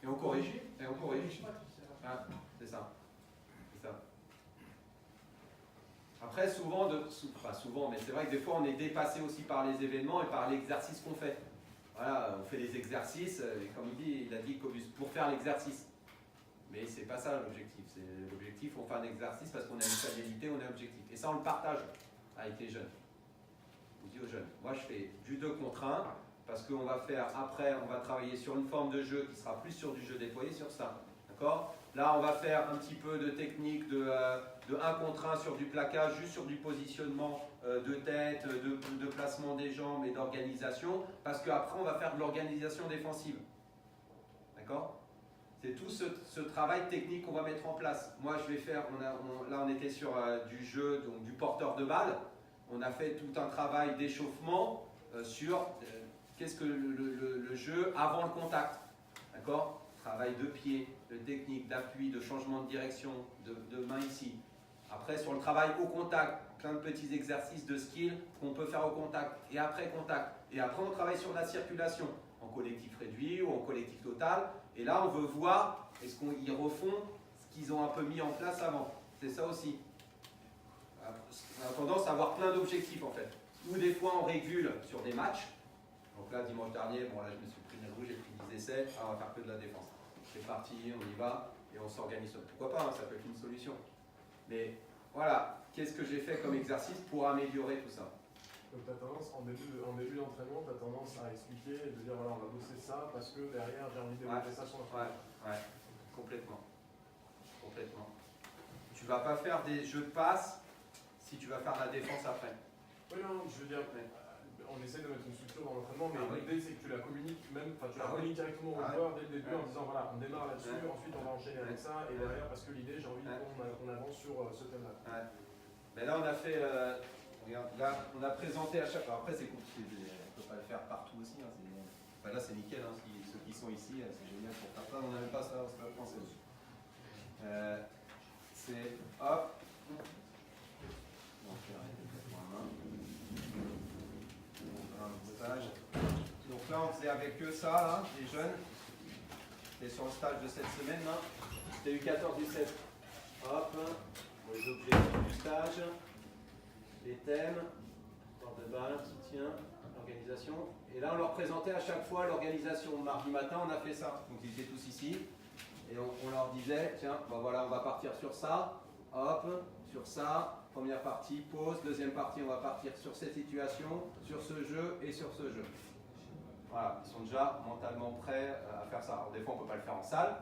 Et on corrige. Et on corrige. Pas, tu sais. Ah, c'est ça. C'est ça. souvent, pas souvent, mais c'est vrai que des fois on est dépassé aussi par les événements et par l'exercice qu'on fait. Voilà, on fait les exercices, et comme il a dit Cobus, pour faire l'exercice. Mais c'est pas ça l'objectif. L'objectif, on fait un exercice parce qu'on a une stabilité, on a un objectif. Et ça, on le partage avec les jeunes. On dit aux jeunes, moi je fais du 2 contre 1 parce qu'on va faire, après, on va travailler sur une forme de jeu qui sera plus sur du jeu déployé, sur ça. D'accord? Là, on va faire un petit peu de technique de 1 contre 1 sur du plaquage, juste sur du positionnement de tête, de placement des jambes et d'organisation, parce qu'après, on va faire de l'organisation défensive. D'accord? C'est tout ce travail technique qu'on va mettre en place. Moi, je vais faire, là, on était sur du jeu, donc du porteur de balle. On a fait tout un travail d'échauffement sur qu'est-ce que le jeu avant le contact. D'accord? Travail de pied, de technique, d'appui, de changement de direction, de main ici. Après, sur le travail au contact, plein de petits exercices de skill qu'on peut faire au contact et après contact. Et après, on travaille sur la circulation, en collectif réduit ou en collectif total. Et là, on veut voir, est-ce qu'ils refont ce qu'ils ont un peu mis en place avant. C'est ça aussi. On a tendance à avoir plein d'objectifs en fait. Ou des fois, on régule sur des matchs. Donc là, dimanche dernier, bon là, je me suis pris le rouge, j'ai pris 10 essais, on va faire que de la défense. C'est parti, on y va et on s'organise. Pourquoi pas, hein, ça peut être une solution. Mais voilà, qu'est-ce que j'ai fait comme exercice pour améliorer tout ça? Donc tu as tendance, en début d'entraînement, tu as tendance à expliquer et de dire voilà, on va bosser ça parce que derrière j'ai envie de développer ça sur l'entraînement. Ouais, complètement. Complètement. Tu vas pas faire des jeux de passe si tu vas faire la défense après. Oui, non, je veux dire, on essaie de mettre une structure dans l'entraînement, mais l'idée c'est que tu la communiques même, enfin tu la communiques directement au joueur dès le début en disant voilà, on démarre là-dessus, ensuite on va enchaîner avec ça, et derrière parce que l'idée j'ai envie qu'on avance sur ce thème-là. Mais là on a fait, regarde, là on a présenté à chaque. Alors après c'est compliqué, on ne peut pas le faire partout aussi. Hein, là c'est nickel, hein, ceux qui sont ici, c'est génial pour faire ça. On n'a même pas ça, c'est pas français. C'est hop. Donc là, on faisait avec eux ça, là, les jeunes. C'était sur le stage de cette semaine. C'était U14-17. Hop, les objectifs du stage, les thèmes, porte de balle, soutien, l'organisation. Et là, on leur présentait à chaque fois l'organisation. Mardi matin, on a fait ça. Donc ils étaient tous ici. Et on leur disait, tiens, ben voilà, on va partir sur ça. Hop, sur ça. Première partie, pause. Deuxième partie, on va partir sur cette situation, sur ce jeu et sur ce jeu. Voilà, ils sont déjà mentalement prêts à faire ça. Alors, des fois, on ne peut pas le faire en salle,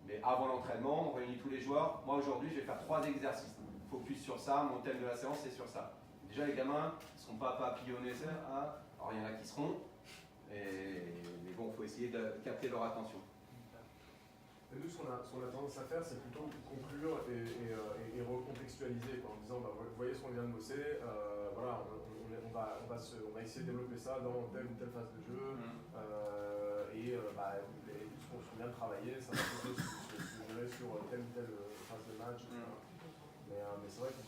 mais avant l'entraînement, on réunit tous les joueurs. Moi, aujourd'hui, je vais faire 3 exercices. Focus sur ça, mon thème de la séance, c'est sur ça. Déjà, les gamins, ils ne seront pas papillonnés. Hein. Alors, il y en a qui seront, mais bon, il faut essayer de capter leur attention. Et nous, ce qu'on a tendance à faire, c'est plutôt conclure et recontextualiser en disant bah, vous voyez ce qu'on vient de bosser, voilà, on va essayer de développer ça dans telle ou telle phase de jeu, ce qu'on vient de travailler, ça va plutôt se gérer sur telle ou telle phase de match, etc. Mais c'est vrai que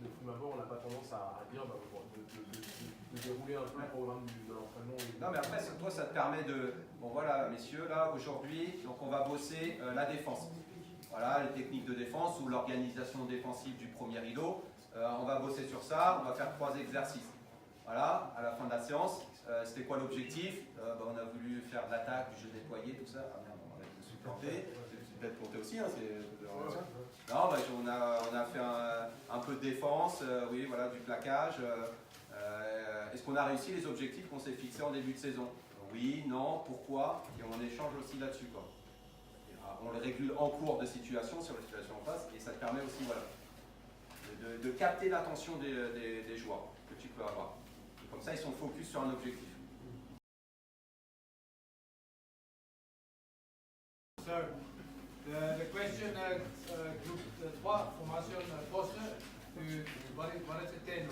de prime abord, on n'a pas tendance à dire de dérouler un peu le programme de l'entraînement. Non, mais après, toi, ça te permet de. Bon, voilà, messieurs, là, aujourd'hui, donc on va bosser la défense. Voilà, les techniques de défense ou l'organisation défensive du premier rideau. On va bosser sur ça, on va faire 3 exercices. Voilà, à la fin de la séance, c'était quoi l'objectif? On a voulu faire de l'attaque, du jeu déployé, tout ça. Ah merde, je me suis planté. C'est peut-être planté aussi, hein, non, on a fait un peu de défense, oui, voilà, du plaquage. Est-ce qu'on a réussi les objectifs qu'on s'est fixés en début de saison? Oui, non, pourquoi? Et on échange aussi là-dessus. On les régule en cours de situation, sur la situation en face, et ça te permet aussi voilà, de capter l'attention des joueurs que tu peux avoir. Et comme ça, ils sont focus sur un objectif. So, the question, group 3, formation poste, what is the 10?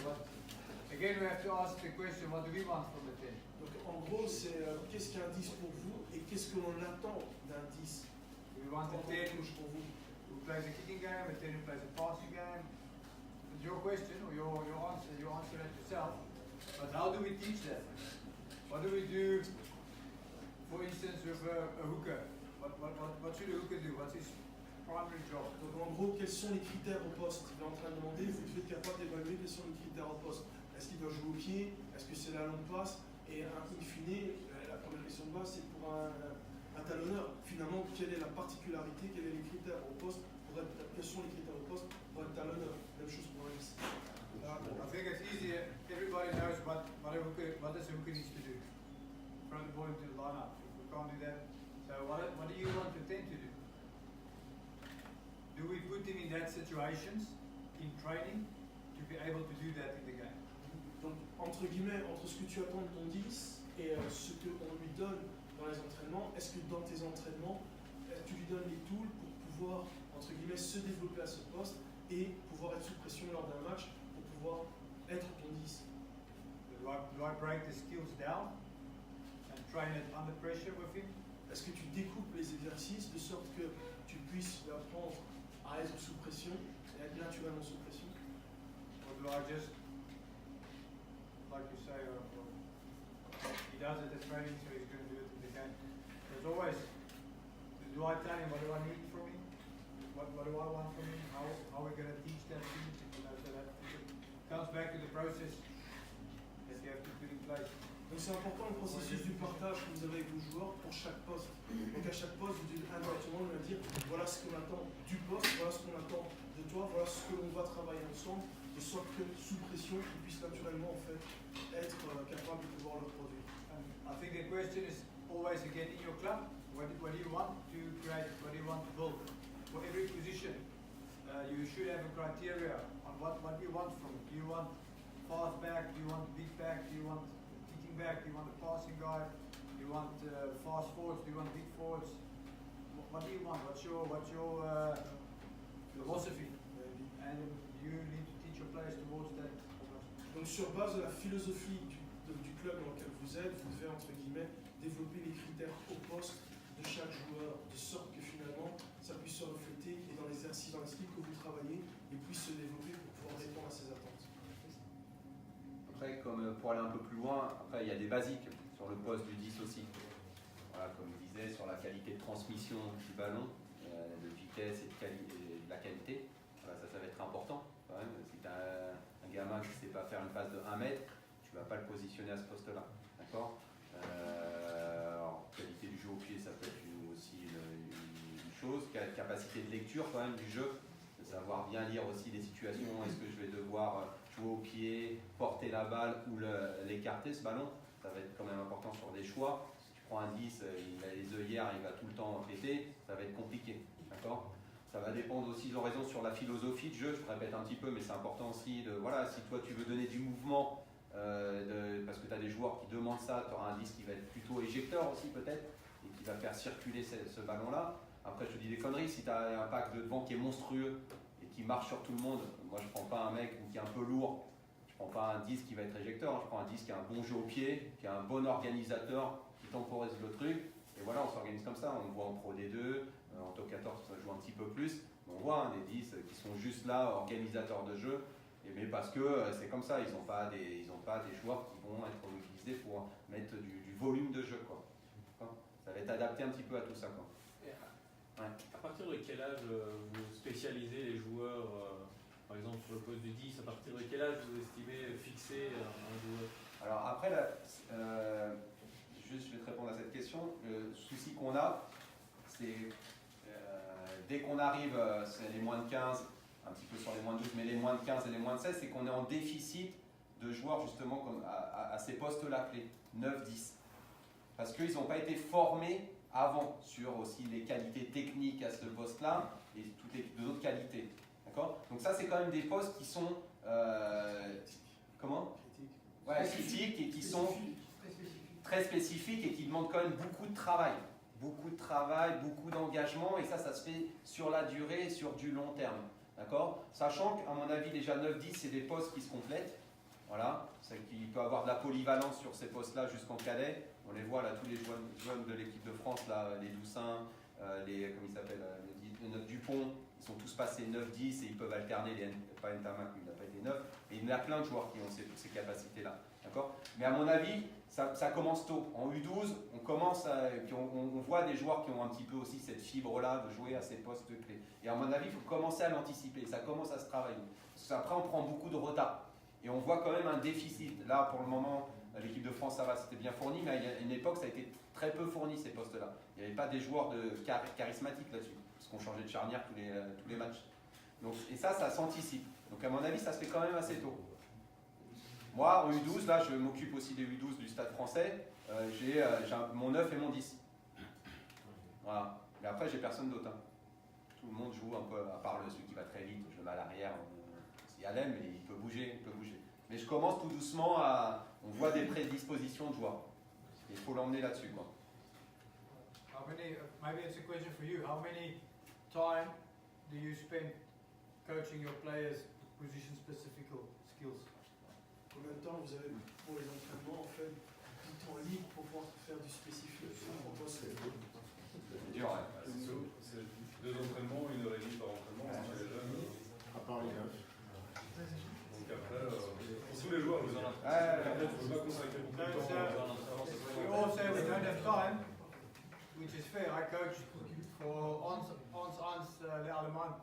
Again, we have to ask the question, what do we want from the 10? Donc en gros, c'est qu'est-ce qu'un 10 pour vous et qu'est-ce que l'on attend d'un 10? We want a 10 pour vous. who plays a kicking game, a 10 who plays a passing game. It's your question or your answer. You answer it yourself. But how do we teach that? What do we do, for instance, with a hooker? What should a hooker do? What's his primary job. Donc en gros, quels sont les critères au poste? Il est en train de demander, vous devez être capable d'évaluer quels sont les critères au poste. Est-ce qu'il doit jouer au pied? Est-ce que c'est la longue passe? Et in fine, la première question de base, c'est pour un talonneur. Finalement, quelle est la particularité, quels sont les critères au poste quels sont les critères au poste pour être talonneur? Même chose pour un 10. I think it's easier. Everybody knows what does a hooker needs to do. Throw the ball into the lineup. If we can't do that, so what do you want to tend to do? Do we put him in that situations in training to be able to do that in the game? Donc, entre guillemets, entre ce que tu attends de ton 10 et ce qu'on lui donne dans les entraînements, est-ce que dans tes entraînements, tu lui donnes les tools pour pouvoir, entre guillemets, se développer à ce poste et pouvoir être sous pression lors d'un match pour pouvoir être ton 10? Do I break the skills down and train it under pressure with him? Est-ce que tu découpes les exercices de sorte que tu puisses lui apprendre à être sous pression et être naturellement sous pression? Or do I just, like you say, he does it at training, so he's going to do it in the game? There's always, do I tell him what do I need from him? What do I want from him? How are we going to teach that to him? You know, so that it comes back to the process that you have to put in place. Donc c'est important le processus du partage que vous avez avec vos joueurs pour chaque poste. Donc à chaque poste, vous devez indirectement lui dire voilà ce qu'on attend du poste, voilà ce qu'on attend de toi, voilà ce que l'on va travailler ensemble, de sorte que sous pression, ils puissent naturellement en fait être capables de pouvoir le produire. And I think the question is always again in your club, what do you want to create, what do you want to build? For every position, you should have a criteria on what do you want from it. Do you want fast back, do you want big back, do you want kicking back, do you want a passing guy, do you want fast forwards, do you want big forwards? What do you want? What's your philosophy? And you need to teach your players towards that. Donc sur base de la philosophie du club dans lequel vous êtes, vous devez entre guillemets développer les critères au poste de chaque joueur, de sorte que finalement ça puisse se refléter et dans l'exercice, dans les skills que vous travaillez, ils puissent se développer pour pouvoir répondre à ces attentes. Après, comme pour aller un peu plus loin, après il y a des basiques sur le poste du 10 aussi. Voilà, comme je disais, sur la qualité de transmission du ballon, de vitesse et de la qualité. Voilà, ça va être important quand même. Si tu as un gamin qui ne sait pas faire une passe de 1 mètre, tu ne vas pas le positionner à ce poste-là. D'accord? Alors, qualité du jeu au pied, ça peut être aussi une chose. Capacité de lecture quand même du jeu, de savoir bien lire aussi les situations. Est-ce que je vais devoir jouer au pied, porter la balle ou l'écarter ce ballon? Ça va être quand même important sur des choix. Si tu prends un 10, il a les œillères, il va tout le temps péter, ça va être compliqué. D'accord? Ça va dépendre aussi, ils ont raison sur la philosophie de jeu, je répète un petit peu, mais c'est important aussi de, voilà, si toi tu veux donner du mouvement, parce que tu as des joueurs qui demandent ça, tu auras un 10 qui va être plutôt éjecteur aussi peut-être, et qui va faire circuler ce ballon-là. Après je te dis des conneries, si tu as un pack de devant qui est monstrueux et qui marche sur tout le monde, moi je prends pas un mec qui est un peu lourd, je prends pas un 10 qui va être éjecteur, hein, je prends un 10 qui a un bon jeu au pied, qui a un bon organisateur, qui temporise le truc, et voilà, on s'organise comme ça, on le voit en Pro D2, en Top 14 ça joue un petit peu plus, on voit hein, des 10 qui sont juste là, organisateurs de jeu, mais parce que c'est comme ça, ils n'ont pas des joueurs qui vont être utilisés pour mettre du volume de jeu, quoi. Ça va être adapté un petit peu à tout ça, quoi. Ouais. À partir de quel âge vous spécialisez les joueurs, par exemple sur le poste du 10, à partir de quel âge vous estimez fixer un joueur? Alors après, juste je vais te répondre à cette question. Le souci qu'on a, c'est dès qu'on arrive, c'est les moins de 15, un petit peu sur les moins de 12, mais les moins de 15 et les moins de 16, c'est qu'on est en déficit de joueurs justement comme à ces postes-là clés, 9, 10. Parce qu'ils n'ont pas été formés avant sur aussi les qualités techniques à ce poste-là et toutes les autres qualités. D'accord? Donc ça, c'est quand même des postes qui sont comment? Ouais, critiques et qui sont très spécifiques et qui demandent quand même beaucoup de travail. Beaucoup de travail, beaucoup d'engagement et ça se fait sur la durée et sur du long terme. D'accord? Sachant qu'à mon avis, déjà 9-10, c'est des postes qui se complètent. Voilà, c'est qu'il peut avoir de la polyvalence sur ces postes-là jusqu'en cadet. On les voit là, tous les jeunes de l'équipe de France, là, les Doussins, comme il s'appelle, le 9 Dupont, ils sont tous passés 9-10 et ils peuvent alterner pas Ntamak, il n'a pas été 9. Et il y en a plein de joueurs qui ont ces capacités-là. D'accord ? Mais à mon avis, ça commence tôt. En U12, on commence puis on voit des joueurs qui ont un petit peu aussi cette fibre-là de jouer à ces postes clés. Et à mon avis, il faut commencer à l'anticiper. Ça commence à se travailler. Parce qu'après, on prend beaucoup de retard. Et on voit quand même un déficit. Là, pour le moment, l'équipe de France, ça va, c'était bien fourni. Mais à une époque, ça a été très peu fourni, ces postes-là. Il n'y avait pas des joueurs charismatiques là-dessus. Parce qu'on changeait de charnière tous les matchs. Donc, et ça s'anticipe. Donc à mon avis, ça se fait quand même assez tôt. Moi, en U12, là, je m'occupe aussi des U12 du Stade français. J'ai mon 9 et mon 10. Voilà. Mais après, j'ai personne d'autre. Hein. Tout le monde joue un peu, à part celui qui va très vite, je le mets à l'arrière. Il y a l'aime, mais il peut bouger, Mais je commence tout doucement on voit des prédispositions de joueurs. Il faut l'emmener là-dessus, quoi. How many, maybe it's a question for you, how many time do you spend coaching your players position specific skills? Combien de temps vous avez pour les entraînements, en fait, du temps libre pour pouvoir faire du spécifique? C'est dur, ouais. C'est 2 entraînements, 1h30 par entraînement, chez les jeunes. À part les 9. Donc après, pour tous les joueurs, vous en avez. Après, il ne faut pas consacrer beaucoup de temps. We all say we don't have time, which is fair. I coached for Ons Les Allemands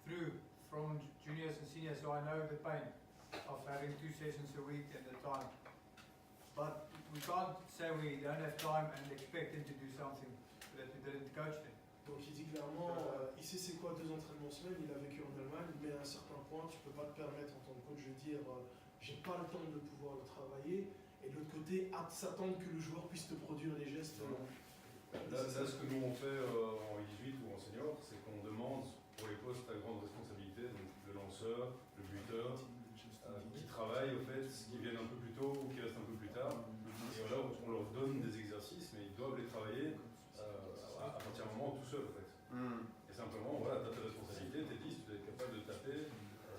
through from juniors and seniors, so I know the pain of having 2 sessions a week and the time. But we can't say we don't have time and expect them to do something that we didn't coach them. Donc il dit clairement, il sait c'est quoi 2 entraînements semaine, il a vécu en Allemagne, mais à un certain point, tu ne peux pas te permettre en tant que coach de dire j'ai pas le temps de pouvoir le travailler, et de l'autre côté, s'attendre que le joueur puisse te produire les gestes. Là, ce que nous on fait en U18 ou en senior, c'est qu'on demande pour les postes à grande responsabilité, donc le lanceur, le buteur, qui travaillent au fait, qui viennent un peu plus tôt ou qui restent un peu plus tard. Et voilà, on leur donne des exercices, mais ils doivent les travailler à partir d'un moment tout seul en fait. Et simplement, voilà, tu as tes responsabilités, tes 10, tu dois être capable de taper,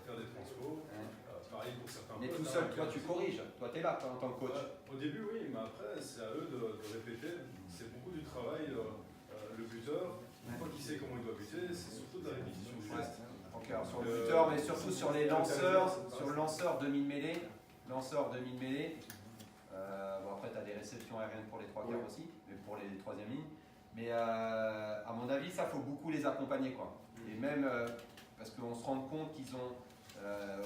faire des transpos. Pareil pour certains Mais postes. tout seul, toi tu corriges, toi tu es là en tant que coach. Au début, oui, mais après, c'est à eux de répéter. C'est beaucoup du travail. Le buteur, une fois qu'il sait comment il doit buter, c'est surtout de la répétition du geste. Donc, sur le buteur, mais surtout sur les lanceurs, sur le lanceur demi-mêlée. Lanceur demi-mêlée. Bon, après, tu as des réceptions aériennes pour les 3 quarts aussi, mais pour les 3e lignes. Mais à mon avis, ça faut beaucoup les accompagner, quoi. Et même parce qu'on se rend compte qu'ils ont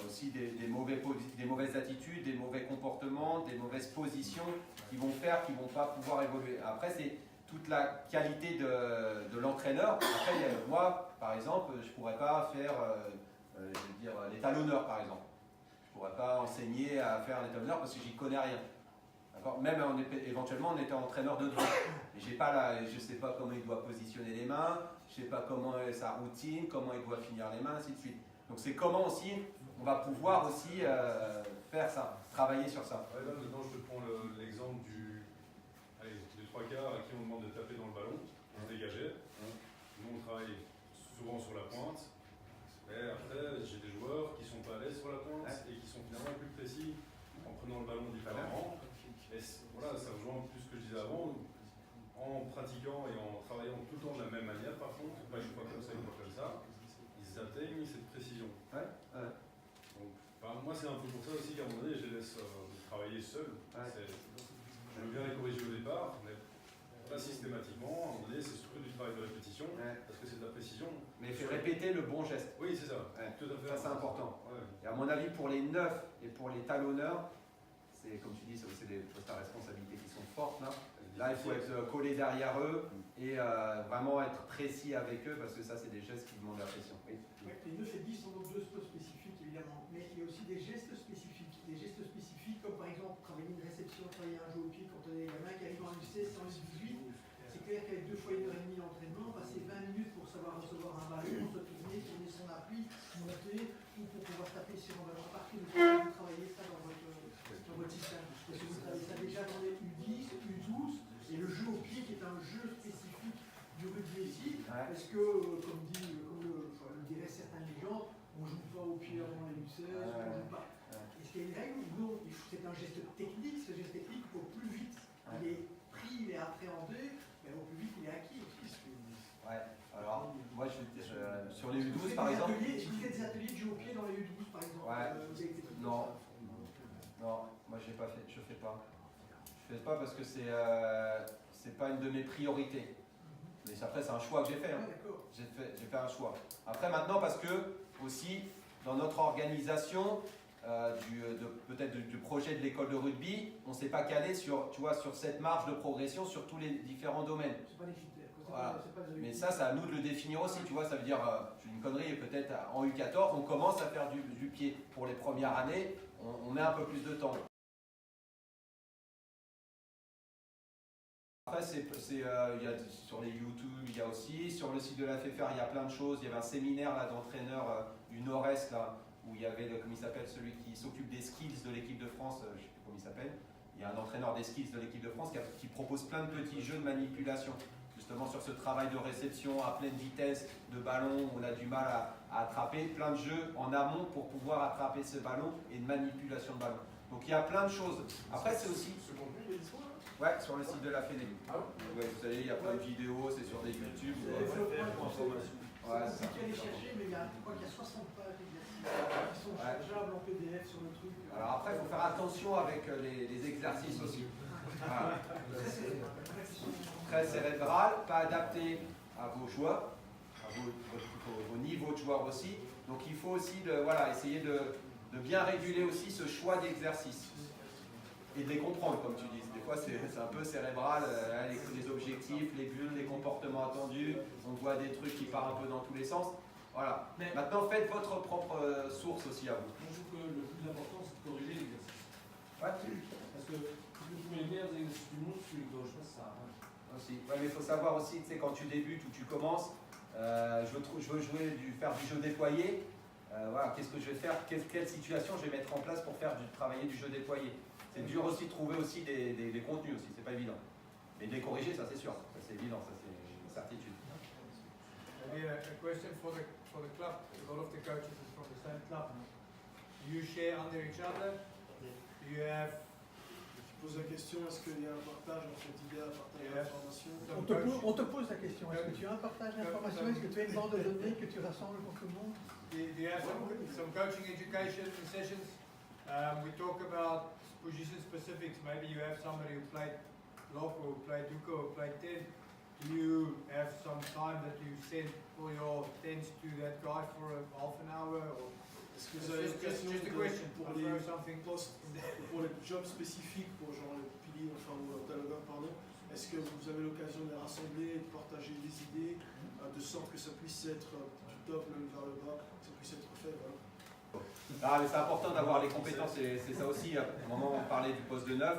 aussi des mauvaises attitudes, des mauvais comportements, des mauvaises positions qui vont faire qu'ils ne vont pas pouvoir évoluer. Après, c'est toute la qualité de l'entraîneur. Après, moi, par exemple, je ne pourrais pas faire les talonneurs, par exemple. Je ne pourrais pas enseigner à faire les talonneurs parce que j'y connais rien. Même éventuellement, on était entraîneur de droit. Je ne sais pas comment il doit positionner les mains, je ne sais pas comment est sa routine, comment il doit finir les mains, ainsi de suite. Donc c'est comment aussi on va pouvoir aussi faire ça, travailler sur ça. Ouais, là maintenant je te prends l'exemple du 3 quarts à qui on demande de taper dans le ballon, de se dégager. Nous on travaille souvent sur la pointe. Et après j'ai des joueurs qui sont pas à l'aise sur la pointe et qui sont finalement plus précis en prenant le ballon différemment. Et voilà, ça rejoint plus ce que je disais avant. En pratiquant et en travaillant tout le temps de la même manière, par contre, pas une fois comme ça, une fois comme ça, ils atteignent cette précision. Donc, moi, c'est un peu pour ça aussi qu'à un moment donné, je les laisse travailler seuls. Je veux bien les corriger au départ, mais pas systématiquement. À un moment donné, c'est surtout du travail de répétition, parce que c'est de la précision. Mais il faut répéter le bon geste. Oui, c'est ça. Tout à fait. Ça, c'est important. Et à mon avis, pour les neufs et pour les talonneurs, c'est comme tu dis, c'est des postes à responsabilité qui sont fortes là. Là, il faut être collé derrière eux et vraiment être précis avec eux parce que ça, c'est des gestes qui demandent la pression. Oui. Les 9 et 10 sont donc 2 postes spécifiques évidemment, mais il y a aussi des gestes spécifiques. Des gestes spécifiques comme par exemple travailler une réception, travailler un jeu au pied quand on est des gamins qui arrivent en U16, en U18. C'est clair qu'avec 2 fois 1h30 d'entraînement, passer 20 minutes pour savoir recevoir un ballon, se tourner son appui, monter ou pour pouvoir taper sur un ballon à partir de vous travaillez ça dans votre système. Parce que vous travaillez ça déjà dans les U10, U12 et le jeu au pied qui est un jeu spécifique du rugby ici. Parce que, comme le diraient certaines légendes, on ne joue pas au pied avant les U16, on ne joue pas. Est-ce qu'il y a une règle ou non? C'est un geste technique, ce geste technique, au plus vite il est pris, il est appréhendé, mais au plus vite il est acquis aussi. Ouais, Non. Non, moi je fais pas. Je fais pas parce que c'est pas une de mes priorités. Mais après c'est un choix que j'ai fait. Hein. J'ai fait un choix. Après maintenant parce que aussi dans notre organisation peut-être du projet de l'école de rugby, on ne s'est pas calé sur, tu vois, sur cette marge de progression sur tous les différents domaines. C'est pas les critères. Voilà. Mais ça, c'est à nous de le définir aussi. Tu vois, ça veut dire, j'ai une connerie, peut-être en U14, on commence à faire du pied. Pour les premières années, on met un peu plus de temps. Après, il y a sur les YouTube, il y a aussi, sur le site de la FFR, il y a plein de choses. Il y avait un séminaire là d'entraîneurs du Nord-Est, là, où il y avait, comment il s'appelle, celui qui s'occupe des skills de l'équipe de France, je ne sais plus comment il s'appelle. Il y a un entraîneur des skills de l'équipe de France qui propose plein de petits jeux de manipulation. Justement sur ce travail de réception à pleine vitesse de ballon, où on a du mal à attraper, plein de jeux en amont pour pouvoir attraper ce ballon et de manipulation de ballon. Donc il y a plein de choses. Après c'est aussi... Ce contenu, il est dispo là ? Ouais, sur le site de la Fédé. Ah ouais? Ouais, vous savez, il y a plein de vidéos, c'est sur des YouTube. Ouais, c'est qui aller chercher, mais je crois qu'il y a 60 pages d'exercices qui sont chargeables en PDF sur le truc. Alors après, il faut faire attention avec les exercices aussi. Voilà. Très cérébral, pas adapté à vos joueurs, à vos niveaux de joueurs aussi. Donc il faut aussi essayer de bien réguler aussi ce choix d'exercice et de les comprendre, comme tu dis. Des fois, c'est un peu cérébral, les objectifs, les buts, les comportements attendus. On voit des trucs qui partent un peu dans tous les sens. Voilà. Mais maintenant, faites votre propre source aussi à vous. je trouve que le plus important, c'est de corriger l'exercice. Ouais. Parce que tous les meilleurs exercices du monde, tu les corriges pas, ça sert à rien. Aussi. Ouais, mais il faut savoir aussi, tu sais, quand tu débutes ou tu commences, je veux faire du jeu déployé. Voilà, qu'est-ce que je vais faire, quelle situation je vais mettre en place pour travailler du jeu déployé. C'est dur aussi de trouver aussi des contenus aussi, c'est pas évident. Mais de les corriger, ça c'est sûr, ça c'est évident, ça c'est une certitude. Maybe a question for the club. A lot of the coaches is from the same club. Do you share under each other? Do you have? Je pose la question, est-ce qu'il y a un partage entre d'idées, un partage d'informations? On te pose la question, est-ce que tu as un partage d'informations? Est-ce que tu as une bande de données que tu rassembles pour tout le monde? Do you have some coaching education sessions? We talk about position specifics. Maybe you have somebody who played local, who played Duco, who played 10. Do you have some time that you send for your 10s to that guy for a half an hour? Or Est-ce que vous avez l'occasion just a question pour I'll les throw something. postes, pour les jobs spécifiques, pour genre le pilier, enfin ou talonneur, pardon, est-ce que vous avez l'occasion de les rassembler, de partager des idées, de sorte que ça puisse être du top vers le bas, que ça puisse être fait, voilà. Ah, mais c'est important d'avoir les compétences, c'est ça aussi. À un moment, on parlait du poste de neuf.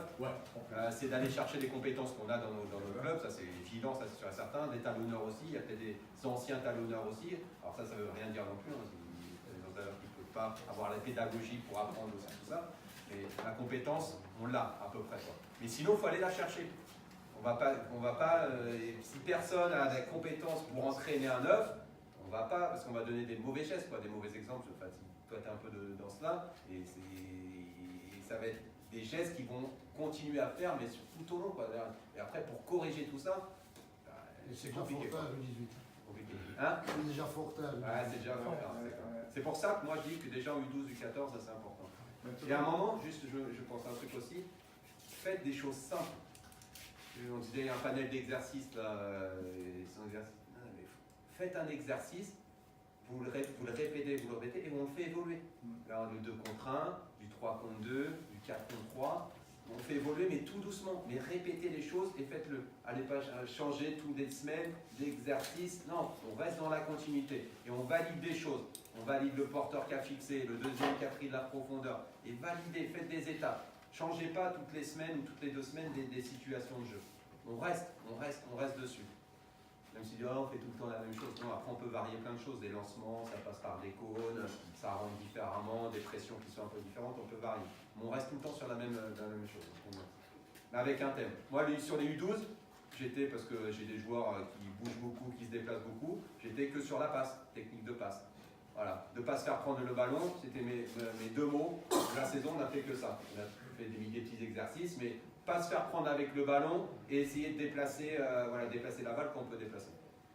C'est d'aller chercher les compétences qu'on a dans nos clubs, ça c'est évident, ça c'est sûr et certain. Des talonneurs aussi, il y a peut-être des anciens talonneurs aussi. Alors ça veut rien dire non plus. Hein. Il y a des entraîneurs qui ne peuvent pas avoir la pédagogie pour apprendre aussi tout ça. Mais la compétence, on l'a à peu près. Quoi. Mais sinon, il faut aller la chercher. On va pas si personne a des compétences pour entraîner un neuf, on va pas, parce qu'on va donner des mauvais gestes, quoi, des mauvais exemples. Enfin, toi, tu es un peu dans cela, et ça va être des gestes qui vont continuer à faire, mais tout au long. Quoi. Et après, pour corriger tout ça, c'est compliqué. Compliqué. Hein? C'est déjà fort tard. Ouais, c'est déjà fort tard. C'est pour ça que moi je dis que déjà U12, U14, ça c'est important. Et à un moment, juste je pense à un truc aussi, faites des choses simples. On disait il y a un panel d'exercices là, faites un exercice, vous le répétez, et on le fait évoluer. Là, le 2 contre 1, du 3 contre 2, du 4 contre 3, on fait évoluer, mais tout doucement. Mais répétez les choses et faites-le. Allez pas changer toutes les semaines d'exercice. Non, on reste dans la continuité et on valide des choses. On valide le porteur qui a fixé, le deuxième qui a pris de la profondeur. Et validez, faites des étapes. Changez pas toutes les semaines ou toutes les 2 semaines des situations de jeu. On reste dessus. Même si on fait tout le temps la même chose. Non, après on peut varier plein de choses. Des lancements, ça passe par des cônes, ça rentre différemment, des pressions qui sont un peu différentes, on peut varier. Mais on reste tout le temps sur la même chose. Mais avec un thème. Moi, sur les U12, j'étais, parce que j'ai des joueurs qui bougent beaucoup, qui se déplacent beaucoup, j'étais que sur la passe, technique de passe. Voilà, de ne pas se faire prendre le ballon, c'était mes 2 mots. La saison, on n'a fait que ça. On a fait des petits exercices, mais pas se faire prendre avec le ballon et essayer de déplacer la balle qu'on peut déplacer.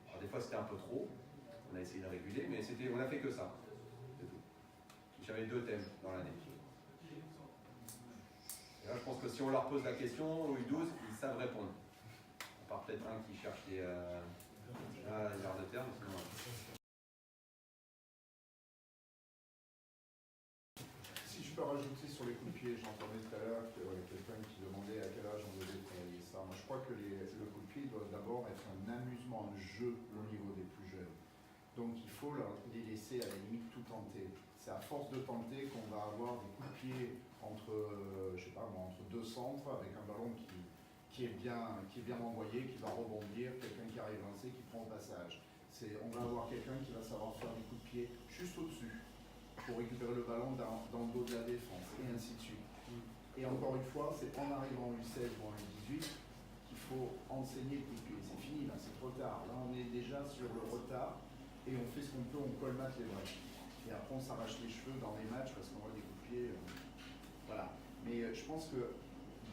Alors des fois c'était un peu trop, on a essayé de réguler, mais on a fait que ça. C'est tout. J'avais 2 thèmes dans l'année. Et là, je pense que si on leur pose la question, au U12, ils savent répondre. À part peut-être un qui cherche les genres de termes. Sinon, Si je peux rajouter sur les coups de pied, j'entendais tout à l'heure quelqu'un qui demandait à quel âge on devait travailler ça. Moi, je crois que le coup de pied doit d'abord être un amusement, un jeu au niveau des plus jeunes. Donc, il faut les laisser à la limite tout tenter. C'est à force de tenter qu'on va avoir des coups de pied entre, je sais pas moi, entre deux centres avec un ballon qui est bien envoyé, qui va rebondir, quelqu'un qui arrive lancé, qui prend au passage. On va avoir quelqu'un qui va savoir faire des coups de pied juste au-dessus pour récupérer le ballon dans le dos de la défense, et ainsi de suite. Et encore une fois, c'est en arrivant en U16 ou en U18 qu'il faut enseigner le coup de pied. C'est fini, là, c'est trop tard. Là, on est déjà sur le retard et on fait ce qu'on peut, on colmate les vrais. Et après, on s'arrache les cheveux dans les matchs parce qu'on voit des coups de pied. Voilà. Mais je pense que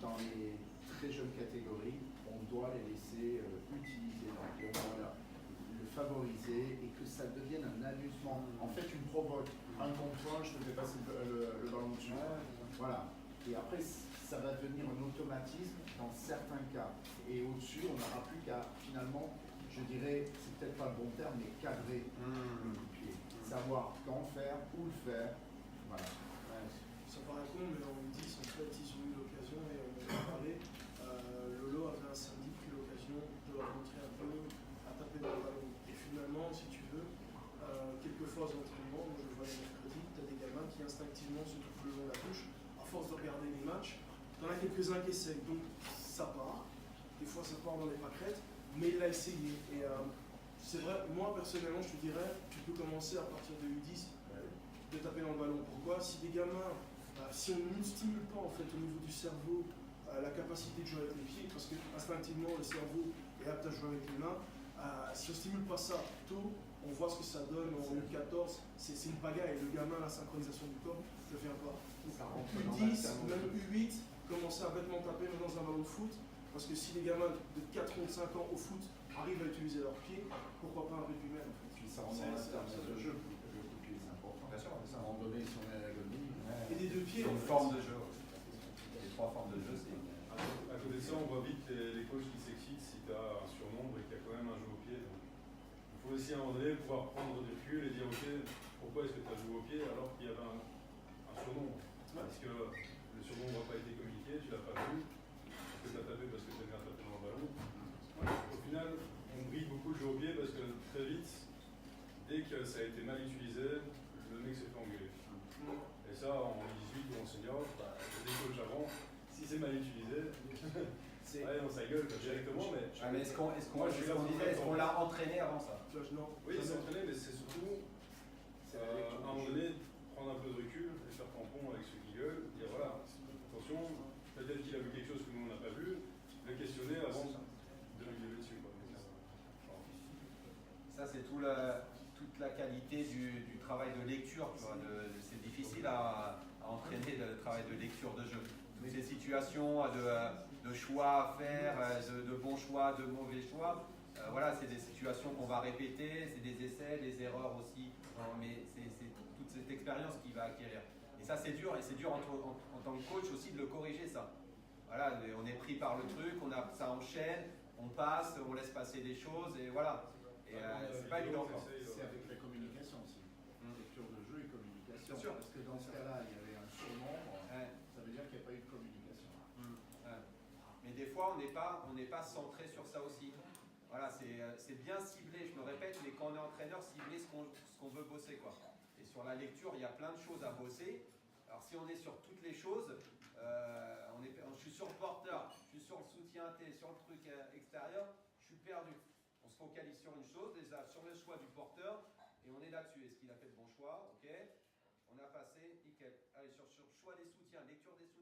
dans les très jeunes catégories, on doit les laisser utiliser. Donc, on doit le favoriser et que ça devienne un amusement. En fait, tu me provoques un contre un, je te fais passer le ballon dessus. Voilà. Et après, ça va devenir un automatisme dans certains cas. Et au-dessus, on n'aura plus qu'à, finalement, je dirais, c'est peut-être pas le bon terme, mais cadrer le coup de pied. Savoir quand faire, où le faire. Voilà. Ça paraît con, mais en 10, en fait, ils ont eu l'occasion, et on en a parlé. Lolo avait un samedi pris l'occasion de leur montrer un peu à taper dans le ballon. Et finalement, si tu veux, quelques fois aux entraînements, moi je le vois les mercredis, tu as des gamins qui instinctivement se trouvent le long de la touche. À force de regarder les matchs, tu en as quelques-uns qui essayent. Donc ça part. Des fois ça part dans les pâquerettes, mais il l'a essayé. Et c'est vrai, moi personnellement, je te dirais, tu peux commencer à partir de U10 de taper dans le ballon. Pourquoi? Si des gamins, si on ne stimule pas en fait au niveau du cerveau la capacité de jouer avec les pieds, parce que instinctivement le cerveau est apte à jouer avec les mains, si on ne stimule pas ça tôt, on voit ce que ça donne en U14, c'est une pagaille. Le gamin, la synchronisation du corps ne vient pas. Donc, U10, même U8, commencer à bêtement taper même dans un ballon de foot, parce que si les gamins de 4 ou 5 ans au foot arrivent à utiliser leurs pieds, pourquoi pas un rugby même en fait. Puis ça rentre dans la terme de jeu, le coup de pied, c'est important. Bien sûr, À un moment donné, si on est à la gomme, Et des deux pieds. c'est une forme de jeu. Les trois formes de jeu, c'est une. À côté de ça, on voit vite les coachs qui s'excitent si tu as un surnombre et qu'il y a quand même un jeu au pied. Donc, il faut aussi à un moment donné pouvoir prendre du recul et dire ok, pourquoi est-ce que tu as joué au pied alors qu'il y avait un surnombre? Parce que le surnombre n'a pas été communiqué, tu l'as pas vu, parce que tu as tapé parce que tu as bien tapé dans le ballon. Au final, on brille beaucoup le jeu au pied parce que très vite, dès que ça a été mal utilisé, le mec s'est fait engueuler. Et ça, en 18 ou en senior, des coachs avant, si c'est mal utilisé, ouais, on s'agueule directement, mais. Mais est-ce qu'on l'a entraîné avant ça? Oui, il s'est entraîné, mais c'est surtout, à un moment donné, prendre un peu de recul et faire tampon avec ceux qui gueulent, dire voilà, attention, peut-être qu'il a vu quelque chose que nous on n'a pas vu, le questionner avant de lui lever dessus. Ça, c'est toute la qualité du travail de lecture. C'est difficile à entraîner le travail de lecture de jeu. Toutes ces situations de choix à faire, de bons choix, de mauvais choix, voilà, c'est des situations qu'on va répéter, c'est des essais, des erreurs aussi, mais c'est toute cette expérience qu'il va acquérir. Et ça, c'est dur, et c'est dur en tant que coach aussi de le corriger, ça. Voilà, on est pris par le truc, ça enchaîne, on passe, on laisse passer des choses, et voilà. Et c'est pas évident. C'est avec la communication aussi. Lecture de jeu et communication. Bien sûr. Parce que dans ce cas-là, il y avait un surnombre, ça veut dire qu'il n'y a pas eu de communication. Mais des fois, on n'est pas centré sur ça aussi. Voilà, c'est bien ciblé, je me répète, mais quand on est entraîneur, cibler ce qu'on veut bosser, quoi. Et sur la lecture, il y a plein de choses à bosser. Alors si on est sur toutes les choses, je suis sur le porteur, je suis sur le soutien T, sur le truc extérieur, je suis perdu. On se focalise sur une chose, déjà sur le choix du porteur, et on est là-dessus. Est-ce qu'il a fait le bon choix? Ok. On a passé, nickel. Allez, sur choix des soutiens, lecture des soutiens.